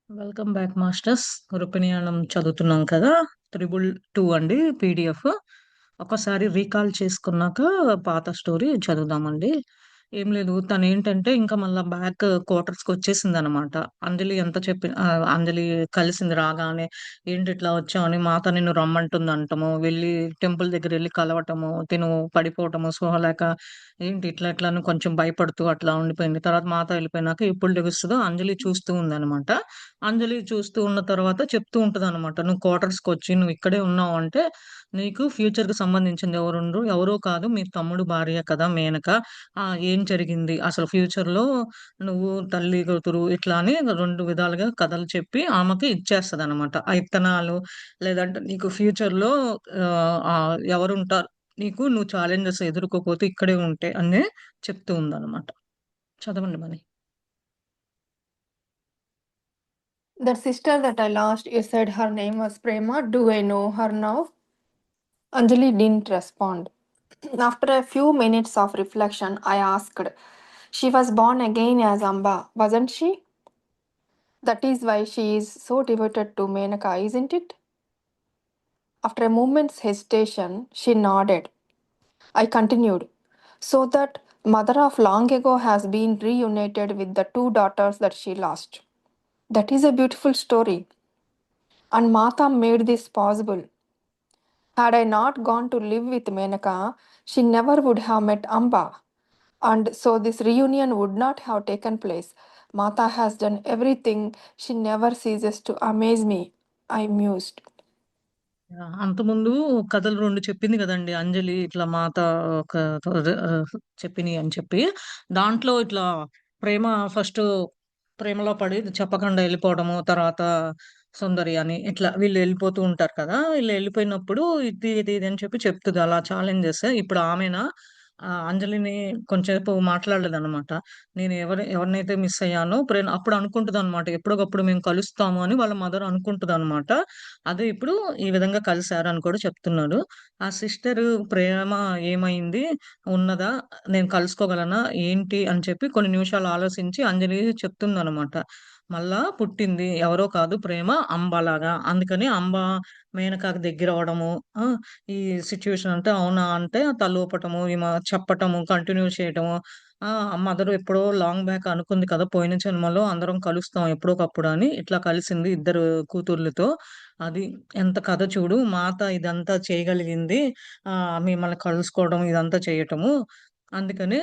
Welcome back masters. రుపినియానం చదువుతున్నాం కదా. 222 అండి పీడిఎఫ్. ఒకసారి రీకాల్ చేసుకున్నాక పాత స్టోరీ చదువుదామండి. ఏం లేదు, తను ఏంటంటే ఇంకా మళ్ళా బ్యాక్ క్వార్టర్స్కి వచ్చేసింది అనమాట. అంజలి ఎంత చెప్పి అంజలి కలిసింది రాగానే, ఏంటి ఇట్లా వచ్చావని మాత నిన్ను రమ్మంటుంది అంటము, వెళ్ళి టెంపుల్ దగ్గర వెళ్ళి కలవటము, తిను పడిపోవటము లేక ఏంటి ఇట్లా ఇట్లా అని కొంచెం భయపడుతూ అట్లా ఉండిపోయింది. తర్వాత మాత వెళ్ళిపోయినాక ఇప్పుడు లెగుస్తుందో అంజలి చూస్తూ ఉందన్నమాట. అంజలి చూస్తూ ఉన్న తర్వాత చెప్తూ ఉంటదనమాట. "నువ్వు క్వార్టర్స్‌కొచ్చి నువ్వు ఇక్కడే ఉన్నావు అంటే, నీకు ఫ్యూచర్‌కి సంబంధించింది ఎవరుండ్రు? ఎవరో కాదు మీ తమ్ముడు భార్య కదా మేనక. ఏం జరిగింది? అసలు ఫ్యూచర్‌లో నువ్వు తల్లి కూతురు" ఇట్లా అని 2 విధాలుగా కథలు చెప్పి ఆమెకి ఇచ్చేస్తదనమాట. ఆ ఇత్తనాలు లేదంటే నీకు ఫ్యూచర్‌లో ఎవరుంటారు నీకు, నువ్వు ఛాలెంజెస్ ఎదుర్కోపోతే ఇక్కడే ఉంటే అని చెప్తూ ఉందనమాట. చదవండి మరి. That sister that I lost, you said her name was Prema. Do I know her now? Anjali didn't respond. After a few minutes of reflection, I asked, "She was born again as Amba, wasn't she? That is why she is so devoted to Menaka, isn't it?" After a moment's hesitation, she nodded. I continued, "So that mother of long ago has been reunited with the two daughters that she lost. That is a beautiful story. And Mata made this possible. Had I not gone to live with Menaka, she never would have met Amba, and so this reunion would not have taken place. Mata has done everything. She never ceases to amaze me," I mused. అంతకుముందు కథలు 2 చెప్పింది గదండీ అంజలి. ఇట్లా మాత ఒక చెప్పినియి అని చెప్పి. దాంట్లో ఇట్లా ప్రేమ ఫస్టు ప్రేమలో పడి చెప్పకుండా ఎళ్ళిపోవడము, తర్వాత సుందరి అని ఇట్లా వీళ్ళు ఎళ్ళిపోతూ ఉంటారు కదా! ఈళ్ళు ఎళ్ళిపోయినప్పుడు ఇది అని చెప్పి చెప్తది అలా ఛాలెంజెస్. ఇప్పుడు ఆమెన అంజలిని కొంచేపు మాట్లాడలేదనమాట. నేను ఎవరినైతే మిస్ అయ్యానో అప్పుడు అనుకుంటదనమాట. ఎప్పటికప్పుడు మేము కలుస్తాము అని వాళ్ళ మదర్ అనుకుంటదనమాట. అదే ఇప్పుడు ఈ విధంగా కలిసారని కూడా చెప్తున్నాడు. ఆ సిస్టరు ప్రేమ ఏమైంది? ఉన్నదా? నేను కలుసుకోగలనా? ఏంటి? అని చెప్పి కొన్ని నిమిషాలు ఆలోచించి అంజలి చెప్తుందనమాట. మళ్ళా పుట్టింది ఎవరో కాదు ప్రేమ అంబలాగా. అందుకని అంబ మేనకకి దగ్గరవ్వడము. ఆ! ఈ సిట్యుయేషన్ అంటే అవునా? అంటే తలూపటము, ఈమె చెప్పటము, కంటిన్యూ చేయటము. మదర్ ఎప్పుడో లాంగ్ బ్యాక్ అనుకుంది కదా! పోయిన జన్మలో అందరం కలుస్తాం ఎప్పుడోకప్పుడు అని. ఇట్లా కలిసింది ఇద్దరు కూతుర్లతో. అది ఎంత కథ చూడు. మాత ఇదంతా చేయగలిగింది. మిమ్మల్ని కలుసుకోవడం ఇదంతా చేయటము. అందుకనే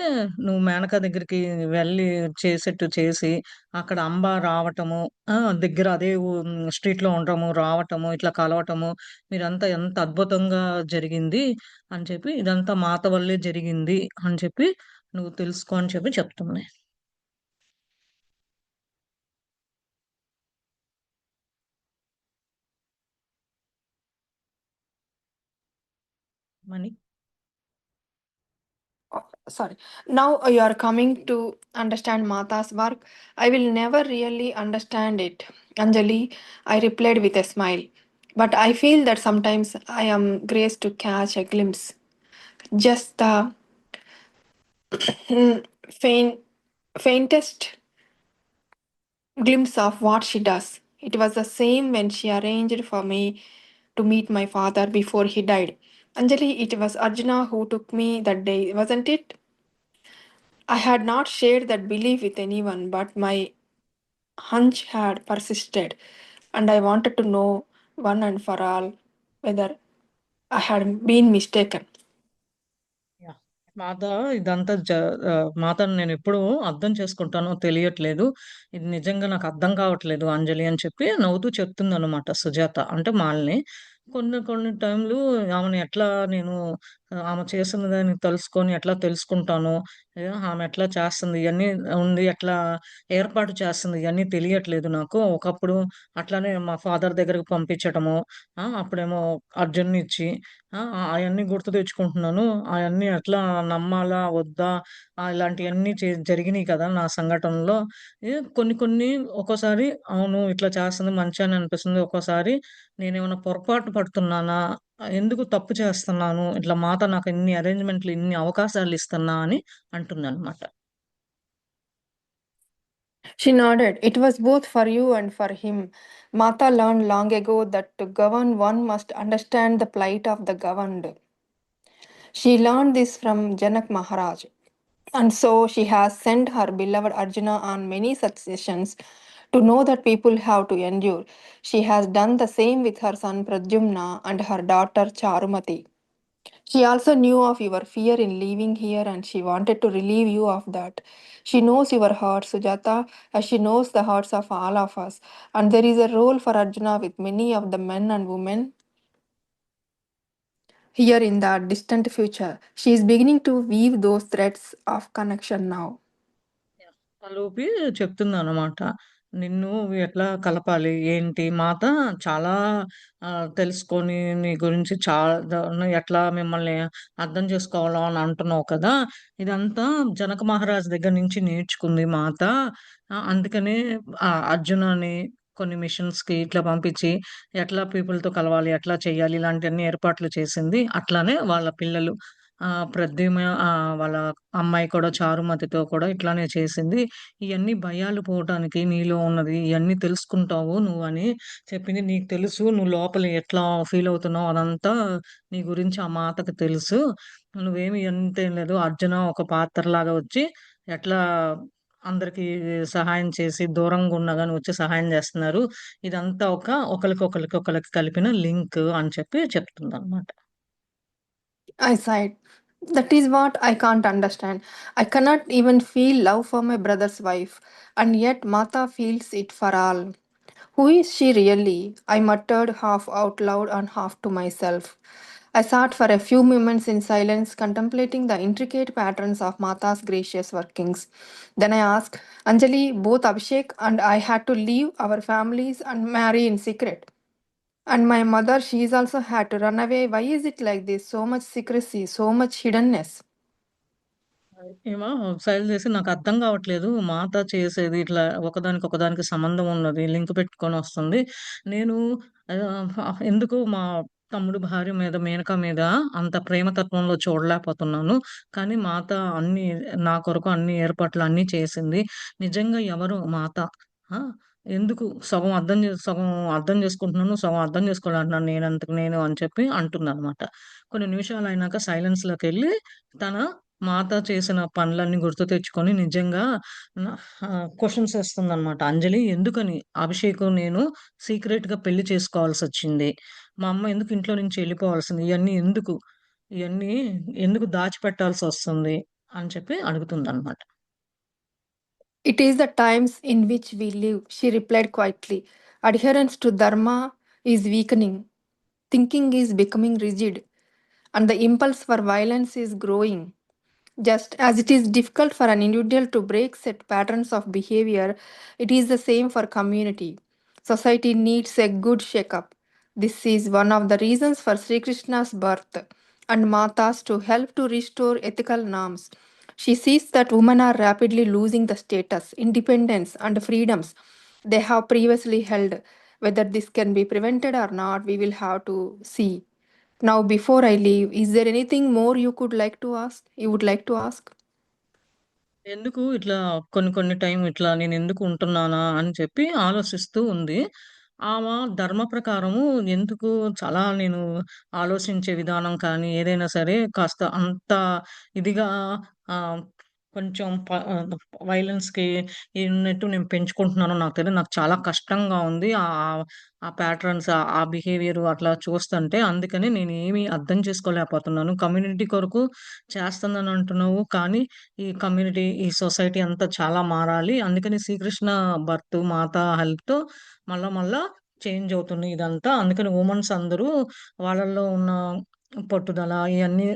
నువ్వు మేనక దగ్గరికి వెళ్లి చేసేట్టు చేసి, అక్కడ అంబ రావటము, ఆ! దగ్గర అదే స్ట్రీట్‌లో ఉండటము, రావటము, ఇట్లా కలవటము, మీరంతా ఎంత అద్భుతంగా జరిగింది అని చెప్పి, ఇదంతా మాత వల్లే జరిగింది అని చెప్పి నువ్వు తెలుసుకో అని చెప్పి చెప్తుంది. మని Sorry. Now you are coming to understand Mata's work. I will never really understand it, Anjali, I replied with a smile. But I feel that sometimes I am graced to catch a glimpse, just the faint, faintest glimpse of what she does. It was the same when she arranged for me to meet my father before he died. Anjali, it was Arjuna who took me that day, wasn't it? I had not shared that belief with anyone, but my hunch had persisted, and I wanted to know one and for all whether I had been mistaken. Yeah! మాత ఇదంతా మాతను నేనెప్పుడు అర్థం చేసుకుంటానో తెలియట్లేదు. ఇది నిజంగా నాకు అర్థం కావట్లేదు అంజలి అని చెప్పి నవ్వుతూ చెప్తుందనమాట సుజాత. అంటే మాలిని. కొన్ని కొన్ని టైంలు ఆమెని ఎట్లా నేను ఆమె చేసిన దాన్ని తెలుసుకొని ఎట్లా తెలుసుకుంటానో, ఆమె ఎట్లా చేస్తుంది ఇయన్నీ ఉండి ఎట్లా ఏర్పాటు చేస్తుంది ఇయన్నీ తెలియట్లేదు నాకు. ఒకప్పుడు అట్లానే మా ఫాదర్ దగ్గరకి పంపించటము, అప్పుడేమో అర్జున్‌నిచ్చి అయన్నీ గుర్తు తెచ్చుకుంటున్నాను. అయన్నీ ఎట్లా నమ్మాలా? వద్దా? ఇలాంటియన్నీ జరిగినియి కదా! నా సంఘటనలో. కొన్ని కొన్ని ఒక్కోసారి అవును ఇట్లా చేస్తుంది మంచే అని అనిపిస్తుంది. ఒక్కోసారి నేనేమన్నా పొరపాటు పడుతున్నానా? ఎందుకు తప్పు చేస్తున్నాను? ఇట్లా మాత నాకు ఇన్ని అరేంజ్‌మెంట్‌లు, ఇన్ని అవకాశాలిస్తున్నా అని అంటుందనమాట. She nodded. It was both for you and for him. Mata learned long ago that to govern one must understand the plight of the governed. She learned this from Janak Maharaj. And so she has sent her beloved Arjuna on many such sessions to know that people have to endure. She has done the same with her son Pradyumna and her daughter Charumati. She also knew of your fear in leaving here and she wanted to relieve you of that. She knows your heart, Sujata, as she knows the hearts of all of us. And there is a role for Arjuna with many of the men and women here in the distant future. She is beginning to weave those threads of connection now. తలూపి చెప్తుందనమాట. నిన్ను ఎట్లా కలపాలి, ఏంటి మాత చాలా తెలుసుకొని నీ గురించి ఎట్లా మిమ్మల్ని అర్థం చేసుకోవాలో అని అంటున్నావు కదా! ఇదంతా జనక మహారాజు దగ్గర నుంచి నేర్చుకుంది మాత. అందుకనే అర్జునని కొన్ని మిషన్స్‌కి ఇట్లా పంపించి, ఎట్లా పీపుల్‌తో కలవాలి, ఎట్లా చేయాలి ఇలాంటియన్నీ ఏర్పాట్లు చేసింది. అట్లానే వాళ్ళ పిల్లలు ప్రద్యుమ్న వాళ్ళ అమ్మాయి కూడా చారుమతితో కూడా ఇట్లానే చేసింది. ఇయన్నీ భయాలు పోవటానికి నీలో ఉన్నది ఇయన్నీ తెలుసుకుంటావు నువ్వని చెప్పింది. నీకు తెలుసు నువ్వు లోపల ఎట్లా ఫీల్ అవుతున్నావో అదంతా నీ గురించి ఆ మాతకు తెలుసు. నువ్వేమి అంతేం లేదు. అర్జున ఒక పాత్రలాగా వచ్చి ఎట్లా అందరికి సహాయం చేసి దూరంగా ఉన్నా గాని వచ్చి సహాయం చేస్తున్నారు. ఇదంతా ఒకళ్ళకి కలిపిన లింక్ అని చెప్పి చెప్తుందనమాట. I sighed. That is what I can't understand. I cannot even feel love for my brother's wife, and yet Mata feels it for all. Who is she really? I muttered half out loud and half to myself. I sat for a few moments in silence, contemplating the intricate patterns of Mata's gracious workings. Then I asked, Anjali, both Abhishek and I had to leave our families and marry in secret. And my mother, she's also had to run away. Why is it like this? So much secrecy, so much hiddenness. ఏమో సైగలు చేసి నాకర్థం గావట్లేదు. మాత చేసేది ఇట్లా ఒకదానికి సంబంధం ఉన్నది. Link పెట్టుకొనొస్తుంది. నేను ఎందుకు మా తమ్ముడు భార్య మీద, మేనక మీద అంత ప్రేమతత్వంలో చూడలేకపోతున్నాను. కానీ మాత అన్నీ నా కొరకు అన్ని ఏర్పాట్లు అన్నీ చేసింది. నిజంగా ఎవరు మాత? ఆ! ఎందుకు సగం అర్థం చేసుకుంటున్నాను, సగం అర్థం చేసుకోలేకపోతున్నాను నేనంతకు నేను అని చెప్పి అంటుందనమాట. కొన్ని నిమిషాలయినాక సైలెన్స్‌లోకెళ్ళి తన మాత చేసిన పనులన్నీ గుర్తు తెచ్చుకొని నిజంగా న క్వెషన్స్ ఏస్తుందనమాట. అంజలి ఎందుకని అభిషేకు నేను సీక్రెట్‌గా పెళ్లి చేసుకోవాల్సొచ్చింది? మా అమ్మ ఎందుకు ఇంట్లో నుంచి ఎళ్ళిపోవాల్సింది? ఇయన్నీ ఎందుకు దాచిపెట్టాల్సొస్తుంది? అని చెప్పి అడుగుతుందనమాట. It is the times in which we live, she replied quietly. Adherence to Dharma is weakening, thinking is becoming rigid, and the impulse for violence is growing. Just as it is difficult for an individual to break set patterns of behavior, it is the same for community. Society needs a good shake-up. This is one of the reasons for Sri Krishna's birth and Matas to help to restore ethical norms. She sees that women are rapidly losing the status, independence, and freedoms they have previously held. Whether this can be prevented or not, we will have to see. Now, before I leave, is there anything more you could like to ask? You would like to ask? ఎందుకు ఇట్లా కొన్ని time ఇట్లా నేనెందుకు ఉంటున్నానా అని చెప్పి ఆలోచిస్తూ ఉంది. ధర్మ ప్రకారము ఎందుకు చాలా నేను ఆలోచించే విధానం కానీ, ఏదైనా సరే కాస్త అంత ఇదిగా ఆహ్, కొంచెం వైలెన్స్‌కి ఉన్నట్టు నేను పెంచుకుంటున్నానో నాకు తెలీదు. నాకు చాలా కష్టంగా ఉంది. ఆ ప్యాటర్న్స్ ఆ బిహేవియర్ అట్లా చూస్తుంటే అందుకని నేనేమి అర్థం చేసుకోలేకపోతున్నాను. కమ్యూనిటీ కొరకు చేస్తున్నాను అంటున్నావు. కానీ ఈ సొసైటీ అంతా చాలా మారాలి. అందుకని శ్రీకృష్ణ బర్త్, మాత హెల్ప్‌తో మళ్ళా చేంజ్ అవుతుంది ఇదంతా. అందుకని వుమన్స్ అందరూ వాళ్ళలో ఉన్న పట్టుదల ఇయన్నీ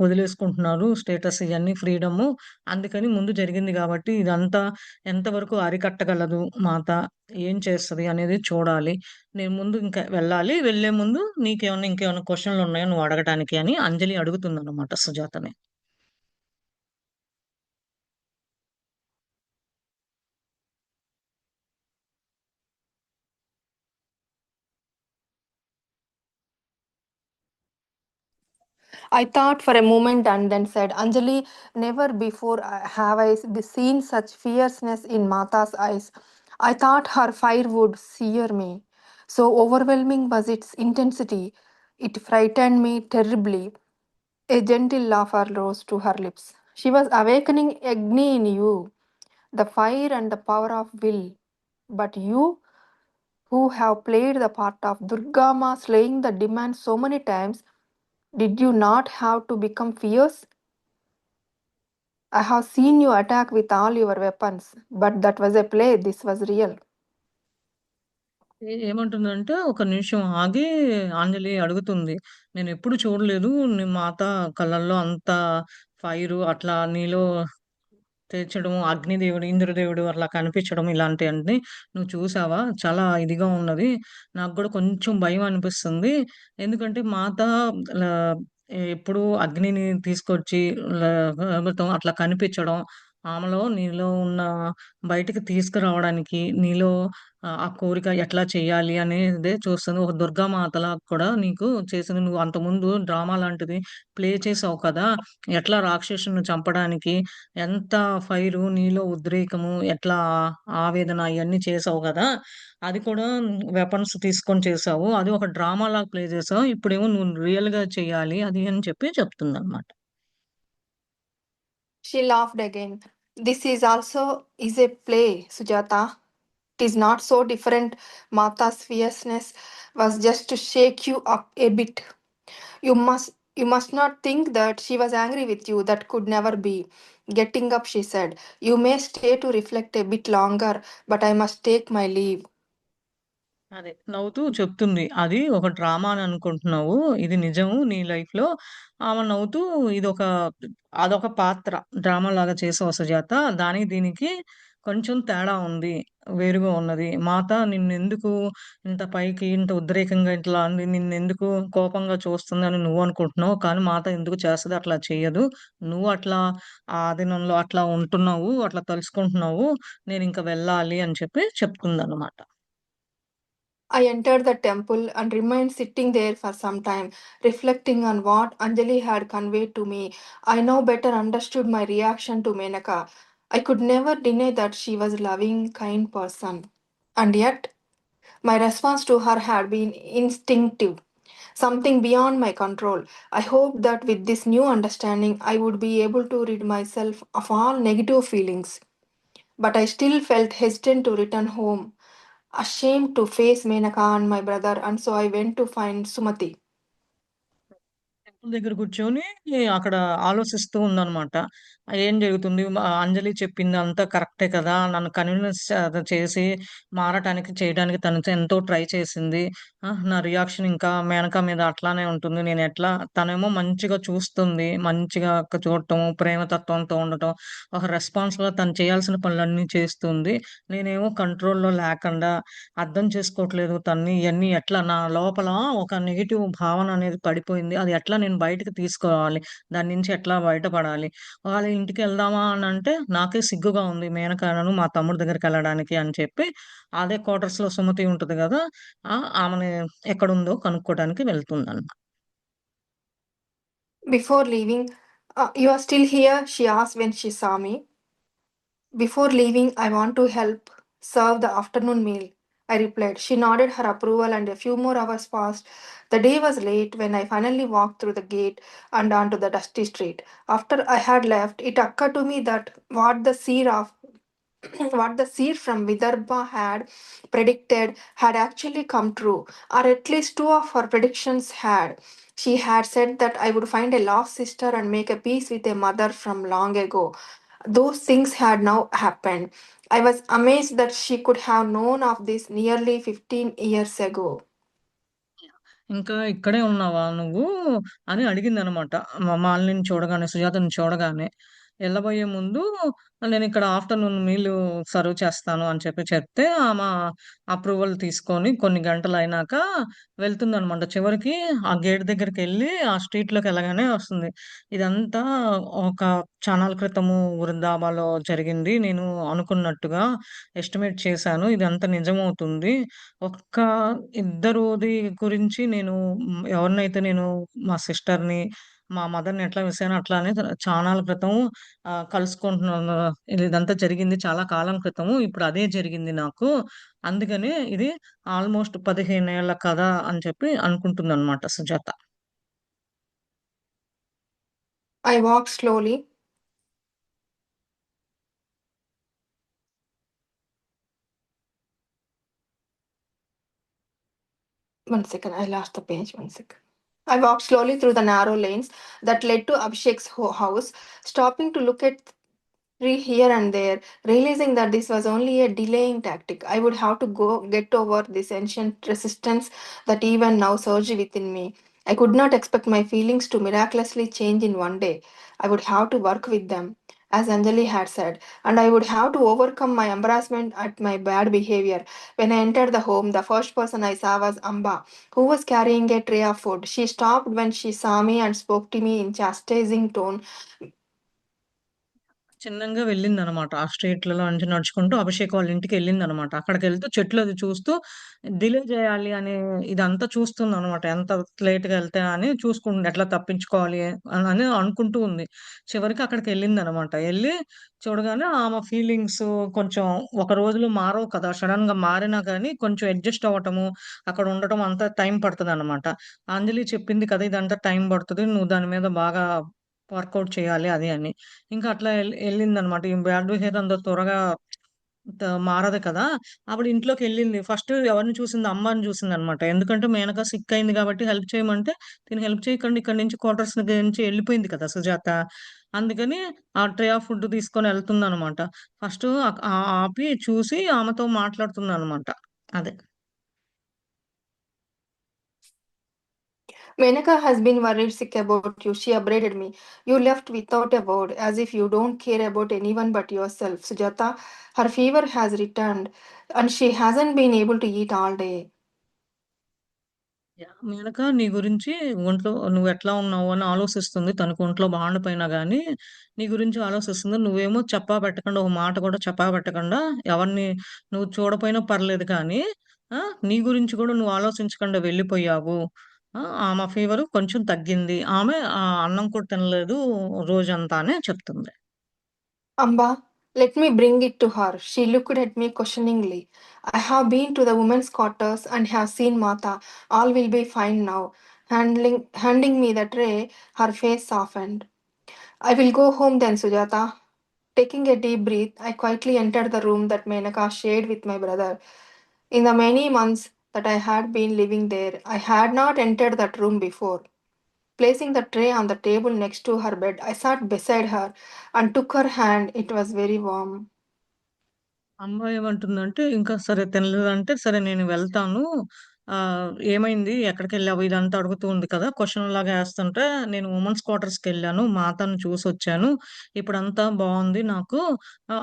వదిలేసుకుంటున్నారు. స్టేటస్ ఇయన్నీ ఫ్రీడము. అందుకని ముందు జరిగింది గాబట్టి ఇదంతా ఎంతవరకు అరికట్టగలదు మాత, ఏం చేస్తది అనేది చూడాలి. నేను ముందు ఇంకా వెళ్ళాలి. వెళ్ళే ముందు ఇంకేమన్నా క్వెషన్‌లున్నాయా నువ్వు అడగటానికి అని అంజలి అడుగుతుందన్నమాట సుజాతని. I thought for a moment and then said, Anjali, never before have I seen such fierceness in Mata's eyes. I thought her fire would sear me. So overwhelming was its intensity. It frightened me terribly. A gentle laughter rose to her lips. She was awakening Agni in you, the fire and the power of will. But you, who have played the part of Durga Ma slaying the demon so many times, did you not have to become fierce? I have seen you attack with all your weapons, but that was a play, this was real. ఏమంటుందంటే, ఒక నిమిషం ఆగి అంజలి అడుగుతుంది. "నేనెప్పుడు చూడలేదు నీ మాత కళ్ళల్లో అంత ఫైరు అట్లా నీలో తెచ్చడం, అగ్నిదేవుడు, ఇంద్రదేవుడు అట్లా కనిపించడం ఇలాంటియన్నీ నువ్వు చూసావా? చాలా ఇదిగా ఉన్నది. నాకు గూడా కొంచెం భయం అనిపిస్తుంది. ఎందుకంటే మాత లా ఎప్పుడూ అగ్నిని తీసుకొచ్చి లా మొత్తం అట్లా కనిపించడం, ఆమెలో నీలో ఉన్న బయటికి తీసుకురావడానికి నీలో ఆ కోరిక ఎట్లా చేయాలి అనేదే చూస్తుంది. ఒక దుర్గామాతలా కూడా నీకు చేసింది. నువ్వు అంతకుముందు డ్రామా లాంటిది ప్లే చేసావు కదా! ఎట్లా రాక్షసుడిని చంపడానికి ఎంత ఫైరు, నీలో ఉద్రేకము, ఎట్లా ఆవేదన ఇయన్నీ చేసావు గదా! అది కూడా వెపన్స్ తీసుకొని చేసావు. అది ఒక డ్రామాలాగా ప్లే చేసావు. ఇప్పుడేమో నువ్వు రియల్‌గా చేయాలి అది అని చెప్పి చెప్తుందనమాట. She laughed again. This is also is a play, Sujata. It is not so different. Mata's fierceness was just to shake you up a bit. You must not think that she was angry with you. That could never be. Getting up, she said, you may stay to reflect a bit longer, but I must take my leave. అదే. నవ్వుతూ చెప్తుంది. అది ఒక drama అని అనుకుంటున్నావు. ఇది నిజము నీ లైఫ్‌లో. ఆమె నవ్వుతూ ఇదొక అదొక పాత్ర. డ్రామాలాగా చేసావు సుజాత. దానికి దీనికి కొంచెం తేడా ఉంది. వేరుగా ఉన్నది. మాత నిన్నెందుకు ఇంత పైకి ఇంత ఉద్రేకంగా ఇట్లా అంది నిన్నెందుకు కోపంగా చూస్తుందని నువ్వనుకుంటున్నావు. కానీ మాత ఎందుకు చేస్తది అట్లా చెయ్యదు. నువ్వు అట్లా ఆధీనంలో అట్లా ఉంటున్నావు. అట్లా తలుసుకుంటున్నావు. నేనింక వెళ్ళాలి అని చెప్పి చెప్తుందన్నమాట. I entered the temple and remained sitting there for some time, reflecting on what Anjali had conveyed to me. I now better understood my reaction to Menaka. I could never deny that she was a loving, kind person. And yet, my response to her had been instinctive, something beyond my control. I hoped that with this new understanding, I would be able to rid myself of all negative feelings. But I still felt hesitant to return home, ashamed to face Menaka and my brother, and so I went to find Sumati. Temple దగ్గర కూర్చొని అక్కడ ఆలోచిస్తూ ఉందనమాట. ఏం జరుగుతుంది? అంజలి చెప్పిందంతా కరెక్టే కదా! నన్ను కన్విన్స్ చేసి మారటానికి, చేయడానికి తను ఎంతో ట్రై చేసింది. నా రియాక్షన్ ఇంకా మేనక మీద అట్లానే ఉంటుంది. నేనెట్లా తనేమో మంచిగా చూస్తుంది. మంచిగా చూడటం, ప్రేమతత్వంతో ఉండటం, ఒక రెస్పాన్స్‌గా తను చేయాల్సిన పనులన్నీ చేస్తుంది. నేనేమో కంట్రోల్‌లో లేకుండా అర్థం చేసుకోవట్లేదు తనని. ఇయన్నీ ఎట్లా నా లోపల ఒక నెగెటివ్ భావన అనేది పడిపోయింది. అది ఎట్లా నేను బయటకి తీసుకోవాలి? దాని నుంచి ఎట్లా బయటపడాలి? వాళ్ళ ఇంటికెళ్దామా అనంటే నాకే సిగ్గుగా ఉంది. మేనకాను మా తమ్ముడి దగ్గరికెళ్ళడానికి అని చెప్పి అదే క్వార్టర్స్‌లో సుమతి ఉంటది గదా! ఆమెని ఎక్కడుందో కనుక్కోవడానికి వెళ్తుందనమాట. Before leaving, you are still here? She asked when she saw me. Before leaving, I want to help serve the afternoon meal, I replied. She nodded her approval, and a few more hours passed. The day was late when I finally walked through the gate and onto the dusty street. After I had left, it occurred to me that what the seer from Vidarbha had predicted had actually come true, or at least two of her predictions had. She had said that I would find a lost sister and make a peace with a mother from long ago. Those things had now happened. I was amazed that she could have known of this nearly 15 years ago. ఇంకా ఇక్కడే ఉన్నావా నువ్వు? అని అడిగిందనమాట. మాలినిని చూడగానే, సుజాతని చూడగానే. ఎళ్ళబోయే ముందు నేనిక్కడ afternoon meal serve చేస్తాను అని చెప్పి చెప్తే, అప్రూవల్ తీసుకొని కొన్ని గంటలయినాక వెళ్తుందనమాట. చివరికి ఆ గేట్ దగ్గరికెళ్ళి ఆ స్ట్రీట్‌లోకెళ్ళగానే వస్తుంది. ఇదంతా ఒక చానాల క్రితము వృందాబాలో జరిగింది. నేను అనుకున్నట్టుగా ఎస్టిమేట్ చేశాను. ఇదంతా నిజమవుతుంది. ఒక్క ఇద్దరుది గురించి నేను ఎవరినైతే నేను మా సిస్టర్‌ని మా మదర్‌ని ఎట్లా మిస్ అయ్యానో అట్లానే చానాల క్రితం కలుసుకుంటున్నాను. ఇదంతా జరిగింది చాలా కాలం క్రితము. ఇప్పుడు అదే జరిగింది నాకు. అందుకనే ఇది ఆల్‌మోస్ట్ 15 ఏళ్ల కథ అని చెప్పి అనుకుంటుందనమాట Sujatha. I walked slowly. One second, I lost the page. One second. I walked slowly through the narrow lanes that led to Abhishek's house, stopping to look at tree here and there, realizing that this was only a delaying tactic. I would have to go get over this ancient resistance that even now surged within me. I could not expect my feelings to miraculously change in one day. I would have to work with them, as Anjali had said, and I would have to overcome my embarrassment at my bad behavior. When I entered the home, the first person I saw was Amba, who was carrying a tray of food. She stopped when she saw me and spoke to me in chastising tone. చిన్నంగా వెళ్ళిందనమాట. ఆ స్ట్రీట్‌లలో నుంచి నడుచుకుంటూ అభిషేక్ వాళ్ళ ఇంటికెళ్ళిందనమాట. అక్కడికెళ్తూ చెట్లు అది చూస్తూ delay జేయాలి అనే ఇదంతా చూస్తుందనమాట. ఎంత లేట్‌గా ఎళ్తే అని చూసుకుంటుంది. ఎట్లా తప్పించుకోవాలి అని అనుకుంటూ ఉంది. చివరికి అక్కడికెళ్ళిందనమాట. ఎళ్లి చూడగానే ఆమె ఫీలింగ్స్ కొంచెం ఒక రోజులో మారవు కదా! సడెన్‌గా మారినా గానీ కొంచెం అడ్జస్ట్ అవ్వటము, అక్కడ ఉండటం అంతా టైం పడతదనమాట. అంజలి చెప్పింది కదా! ఇదంతా టైం పడతది. నువ్వు దాని మీద బాగా వర్కౌట్ చేయాలి అది అని. ఇంకా అట్లా ఎళ్ళిందనమాట. ఈ బ్యాడ్ బిహేవియర్ అంత త్వరగా మారదు కదా! అప్పుడు ఇంట్లోకెళ్ళింది. ఫస్ట్ ఎవరిని చూసింది? అమ్మని చూసిందనమాట. ఎందుకంటే మేనక సిక్ అయింది కాబట్టి హెల్ప్ చేయమంటే, తిను హెల్ప్ చేయకుండా ఇక్కడి నుంచి క్వార్టర్స్ నుంచి ఎళ్ళిపోయింది కదా సుజాత. అందుకని ఆ ట్రే ఆఫ్ ఫుడ్ తీసుకొని ఎళ్తుందనమాట. ఫస్టు ఆపి చూసి ఆమెతో మాట్లాడుతుందనమాట. అదే. Menaka has been worried sick about you. She upbraided me. You left without a word, as if you don't care about anyone but yourself. Sujata, her fever has returned, and she hasn't been able to eat all day. Menaka నీ గురించి ఒంట్లో నువ్వెట్లా ఉన్నావు అని ఆలోచిస్తుంది. తనకు ఒంట్లో బాగుండపోయినా గానీ, నీ గురించి ఆలోచిస్తుంది. నువ్వేమో చెప్పా పెట్టకుండా, ఒక మాట కూడా చెప్పా పెట్టకుండా, ఎవరిని నువ్వు చూడపోయినా పర్లేదు కానీ, ఆ! నీ గురించి కూడా నువ్వు ఆలోచించకుండా వెళ్ళిపోయావు. ఆమె ఫీవరు కొంచెం తగ్గింది. ఆమె అన్నం కూడా తినలేదు రోజంతా అని చెప్తుంది. Amba, let me bring it to her. She looked at me questioningly. I have been to the women's quarters and have seen Mata. All will be fine now. Handing me the tray, her face softened. I will go home then, Sujata. Taking a deep breath, I quietly entered the room that Menaka shared with my brother. In the many months that I had been living there, I had not entered that room before. Placing the tray on the table next to her bed, I sat beside her and took her hand. It was very warm. అమ్మ ఏమంటుందంటే, ఇంకా సరే తినలేదంటే, సరే నేను వెళ్తాను. ఏమైంది? ఎక్కడికెళ్ళావు? ఇదంతా అడుగుతూ ఉంది కదా! క్వెషన్‌లాగా ఏస్తుంటే, నేను వుమెన్స్ క్వార్టర్స్‌కెళ్ళాను. మా అత్తని చూసొచ్చాను. ఇప్పుడంతా బావుంది నాకు.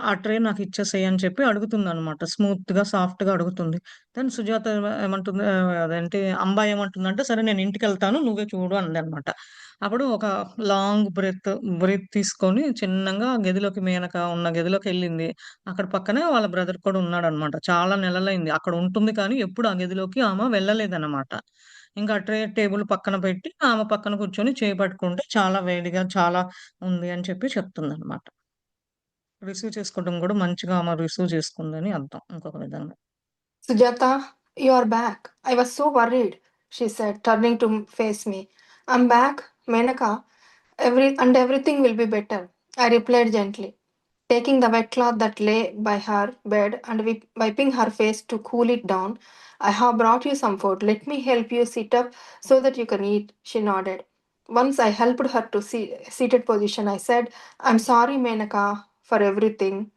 ఆ ట్రే నాకిచ్చేసేయి అని చెప్పి అడుగుతుందనమాట. స్మూత్‌గా, సాఫ్ట్‌గా అడుగుతుంది. దెన్ సుజాత ఏమంటుంది అదేంటి అంబా ఏమంటుందంటే, సరే నేను ఇంటికెళ్తాను. నువ్వే చూడు అందనమాట. అప్పుడు ఒక లాంగ్ బ్రీత్ తీసుకొని చిన్నంగా గదిలోకి మేనక ఉన్న గదిలోకెళ్ళింది. అక్కడ పక్కనే వాళ్ళ బ్రదర్ కూడా ఉన్నాడనమాట. చాలా నెలలైంది. అక్కడ ఉంటుంది కానీ ఎప్పుడు ఆ గదిలోకి ఆమె వెళ్ళలేదనమాట. ఇంకా టేబుల్ పక్కన పెట్టి ఆమె పక్కన కూర్చొని చేయి పట్టుకుంటే చాలా వేడిగా చాలా ఉంది అని చెప్పి చెప్తుందనమాట. రిసీవ్ చేసుకోవడం కూడా మంచిగా ఆమె రిసీవ్ చేసుకుందని అర్థం ఇంకొక విధంగా. Sujata, you are back. I was so worried, she said, turning to face me. I'm back, Menaka. Everything will be better. I replied gently, taking the wet cloth that lay by her bed and wiping her face to cool it down. I have brought you some food. Let me help you sit up so that you can eat. She nodded. Once I helped her to seated position, I said, I'm sorry, Menaka, for everything,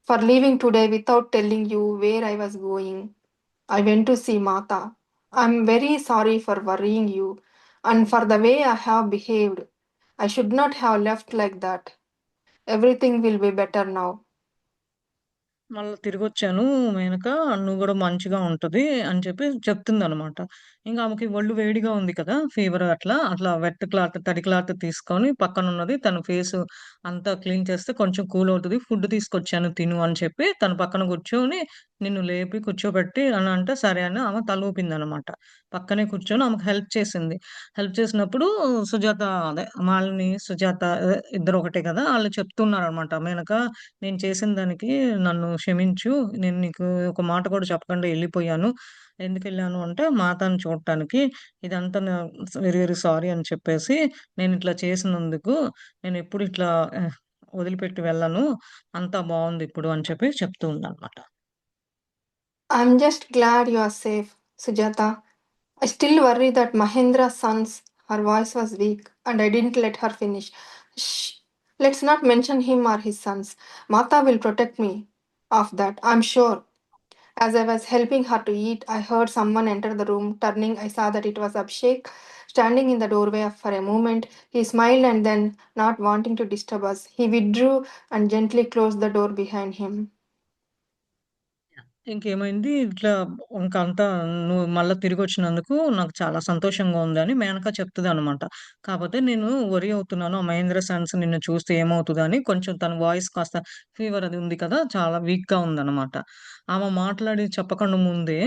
for leaving today without telling you where I was going. I went to see Mata. I'm very sorry for worrying you and for the way I have behaved. I should not have left like that. Everything will be better now. మళ్ళా తిరిగొచ్చాను మేనక నువ్వు గూడా మంచిగా ఉంటది అని చెప్పి చెప్తుందనమాట. ఇంక ఆమెకి ఒళ్ళు వేడిగా ఉంది కదా! ఫీవర్ అట్లా వెట్ క్లాత్, తడి క్లాత్ తీసుకొని పక్కనున్నది తన ఫేసు అంతా క్లీన్ చేస్తే కొంచెం కూల్ అవుతది. ఫుడ్ తీసుకొచ్చాను తిను అని చెప్పి తన పక్కన కూర్చొని నిన్ను లేపి కూర్చోబెట్టి అనంటే సరే అని ఆమె తలూపిందనమాట. పక్కనే కూర్చొని ఆమెకు హెల్ప్ చేసింది. హెల్ప్ చేసినప్పుడు సుజాత, అదే మాలిని, సుజాత ఇద్దరు ఒకటే కదా! ఆళ్ళు చెప్తున్నారనమాట. "మేనక, నేను చేసిన దానికి నన్ను క్షమించు. నేను నీకు ఒక మాట కూడా చెప్పకుండా ఎళ్ళిపోయాను. ఎందుకెళ్ళాను అంటే మాతను చూడటానికి. ఇదంతా వెరీ వెరీ సారీ" అని చెప్పేసి, "నేనిట్లా చేసినందుకు నేనెప్పుడు ఇట్లా వదిలిపెట్టి వెళ్ళను. అంతా బావుందిప్పుడు" అని చెప్పి చెప్తూ ఉందనమాట. I'm just glad you are safe, Sujata. I still worry that Mahendra's sons, her voice was weak, and I didn't let her finish. Shh, let's not mention him or his sons. Mata will protect me of that, I'm sure. As I was helping her to eat, I heard someone enter the room. Turning, I saw that it was Abhishek standing in the doorway for a moment. He smiled and then, not wanting to disturb us, he withdrew and gently closed the door behind him. ఇంకేమైంది, ఇట్లా ఇంక అంతా "నువ్వు మళ్ళా తిరిగొచ్చినందుకు నాకు చాలా సంతోషంగా ఉందని" మేనక చెప్తదనమాట. కాపోతే "నేను వరీ అవుతున్నాను. ఆ మహేంద్ర సన్స్ నిన్ను చూస్తే ఏమవుతదని" కొంచెం తన వాయిస్ కాస్త ఫీవర్ అది ఉంది కదా! చాలా వీక్‌గా ఉందనమాట. ఆమె మాట్లాడి చెప్పకుండా ముందే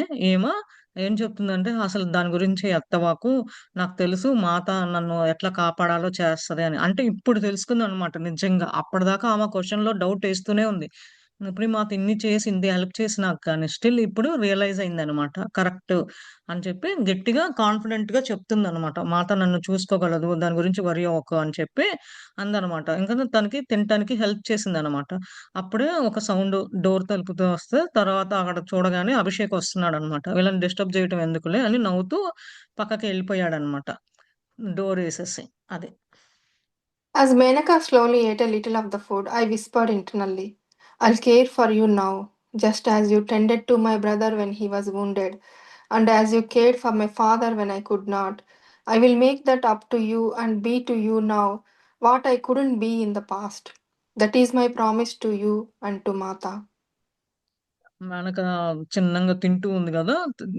ఏం చెప్తుందంటే, "అసలు దాని గురించి ఎత్తవాకు. నాకు తెలుసు మాత నన్ను ఎట్లా కాపాడాలో చేస్తది" అని. అంటే ఇప్పుడు తెలుసుకుందనమాట నిజంగా. అప్పటిదాకా ఆమె క్వెషన్‌లో డౌటేస్తూనే ఉంది. ఇప్పుడు మాకు ఇన్ని చేసింది, హెల్ప్ చేసినాక కానీ స్టిల్ ఇప్పుడు రియలైజ్ అయిందనమాట. కరెక్ట్ అని చెప్పి గట్టిగా కాన్ఫిడెంట్‌గా చెప్తుందనమాట. మాత నన్ను చూసుకోగలదు. దాని గురించి వరీ అవ్వకు అని చెప్పి అందనమాట. ఇంకా తనకి తినటానికి హెల్ప్ చేసిందనమాట. అప్పుడే ఒక సౌండ్, డోర్ తలుపుతో వస్తే తర్వాత అక్కడ చూడగానే అభిషేక్ వస్తున్నాడనమాట. వీళ్ళని డిస్టర్బ్ చేయటం ఎందుకులే అని నవ్వుతూ పక్కకి ఎళ్ళిపోయాడనమాట. డోరేసేసి. అది. As Menaka slowly ate a little of the food, I whispered internally, I'll care for you now, just as you tended to my brother when he was wounded, and as you cared for my father when I could not. I will make that up to you and be to you now what I couldn't be in the past. That is my promise to you and to Mata. వెనక చిన్నంగా తింటూ ఉంది గదా!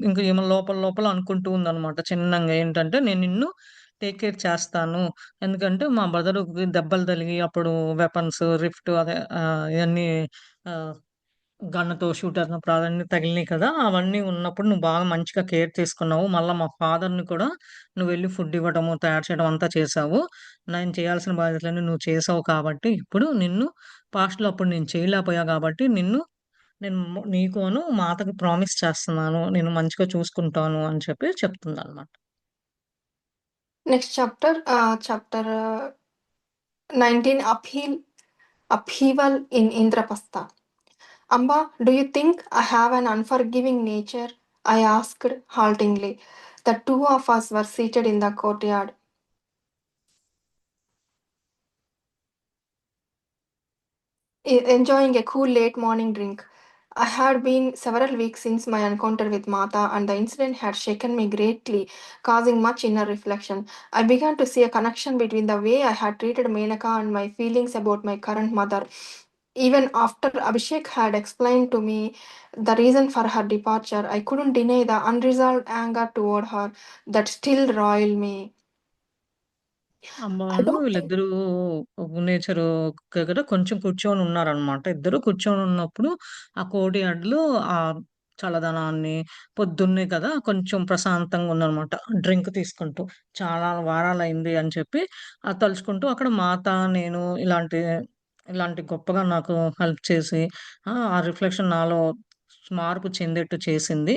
ఇంక ఈమె లోపల లోపల అనుకుంటూ ఉందనమాట చిన్నంగా ఏంటంటే, "నేను నిన్ను టేక్ కేర్ చేస్తాను. ఎందుకంటే మా బ్రదర్‌కి దెబ్బలు తగిలి అప్పుడు వెపన్స్, రిఫ్ట్ అదే ఇయన్నీ ఆహ్, గన్‌తో షూటర్‌నప్పుడు అవన్నీ తగిలినియి కదా! అవన్నీ ఉన్నప్పుడు నువ్వు బాగా మంచిగా కేర్ తీసుకున్నావు. మళ్ళా మా ఫాదర్‌ని కూడా నువ్వెళ్లి ఫుడ్ ఇవ్వడము, తయారు చేయడం అంతా చేశావు. నేను చేయాల్సిన బాధ్యతలన్నీ నువ్వు చేసావు కాబట్టి, ఇప్పుడు నిన్ను పాస్ట్‌లో అప్పుడు నేను చేయలేకపోయా కాబట్టి నీకును మాతకి ప్రామిస్ చేస్తున్నాను. నేను మంచిగా చూసుకుంటాను" అని చెప్పి చెప్తుందనమాట. Next chapter, chapter 19, Upheaval in Indrapastha. Amba, do you think I have an unforgiving nature? I asked haltingly. The two of us were seated in the courtyard, enjoying a cool late morning drink. I had been several weeks since my encounter with Mata, and the incident had shaken me greatly, causing much inner reflection. I began to see a connection between the way I had treated Menaka and my feelings about my current mother. Even after Abhishek had explained to me the reason for her departure, I couldn't deny the unresolved anger toward her that still roiled me. I అమ్మను don't think వీళ్ళిద్దరూ nature దగ్గర కొంచెం కూర్చొనున్నారనమాట. ఇద్దరు కూర్చొనున్నప్పుడు ఆ కోడియాడ్లు చల్లదనాన్ని పొద్దున్నే కదా! కొంచెం ప్రశాంతంగా ఉందనమాట. డ్రింక్ తీసుకుంటూ. చాలా వారాలయింది అని చెప్పి తలుచుకుంటూ అక్కడ మాత, నేను ఇలాంటి గొప్పగా నాకు హెల్ప్ చేసి ఆ రిఫ్లెక్షన్ నాలో మార్పు చెందేట్టు చేసింది.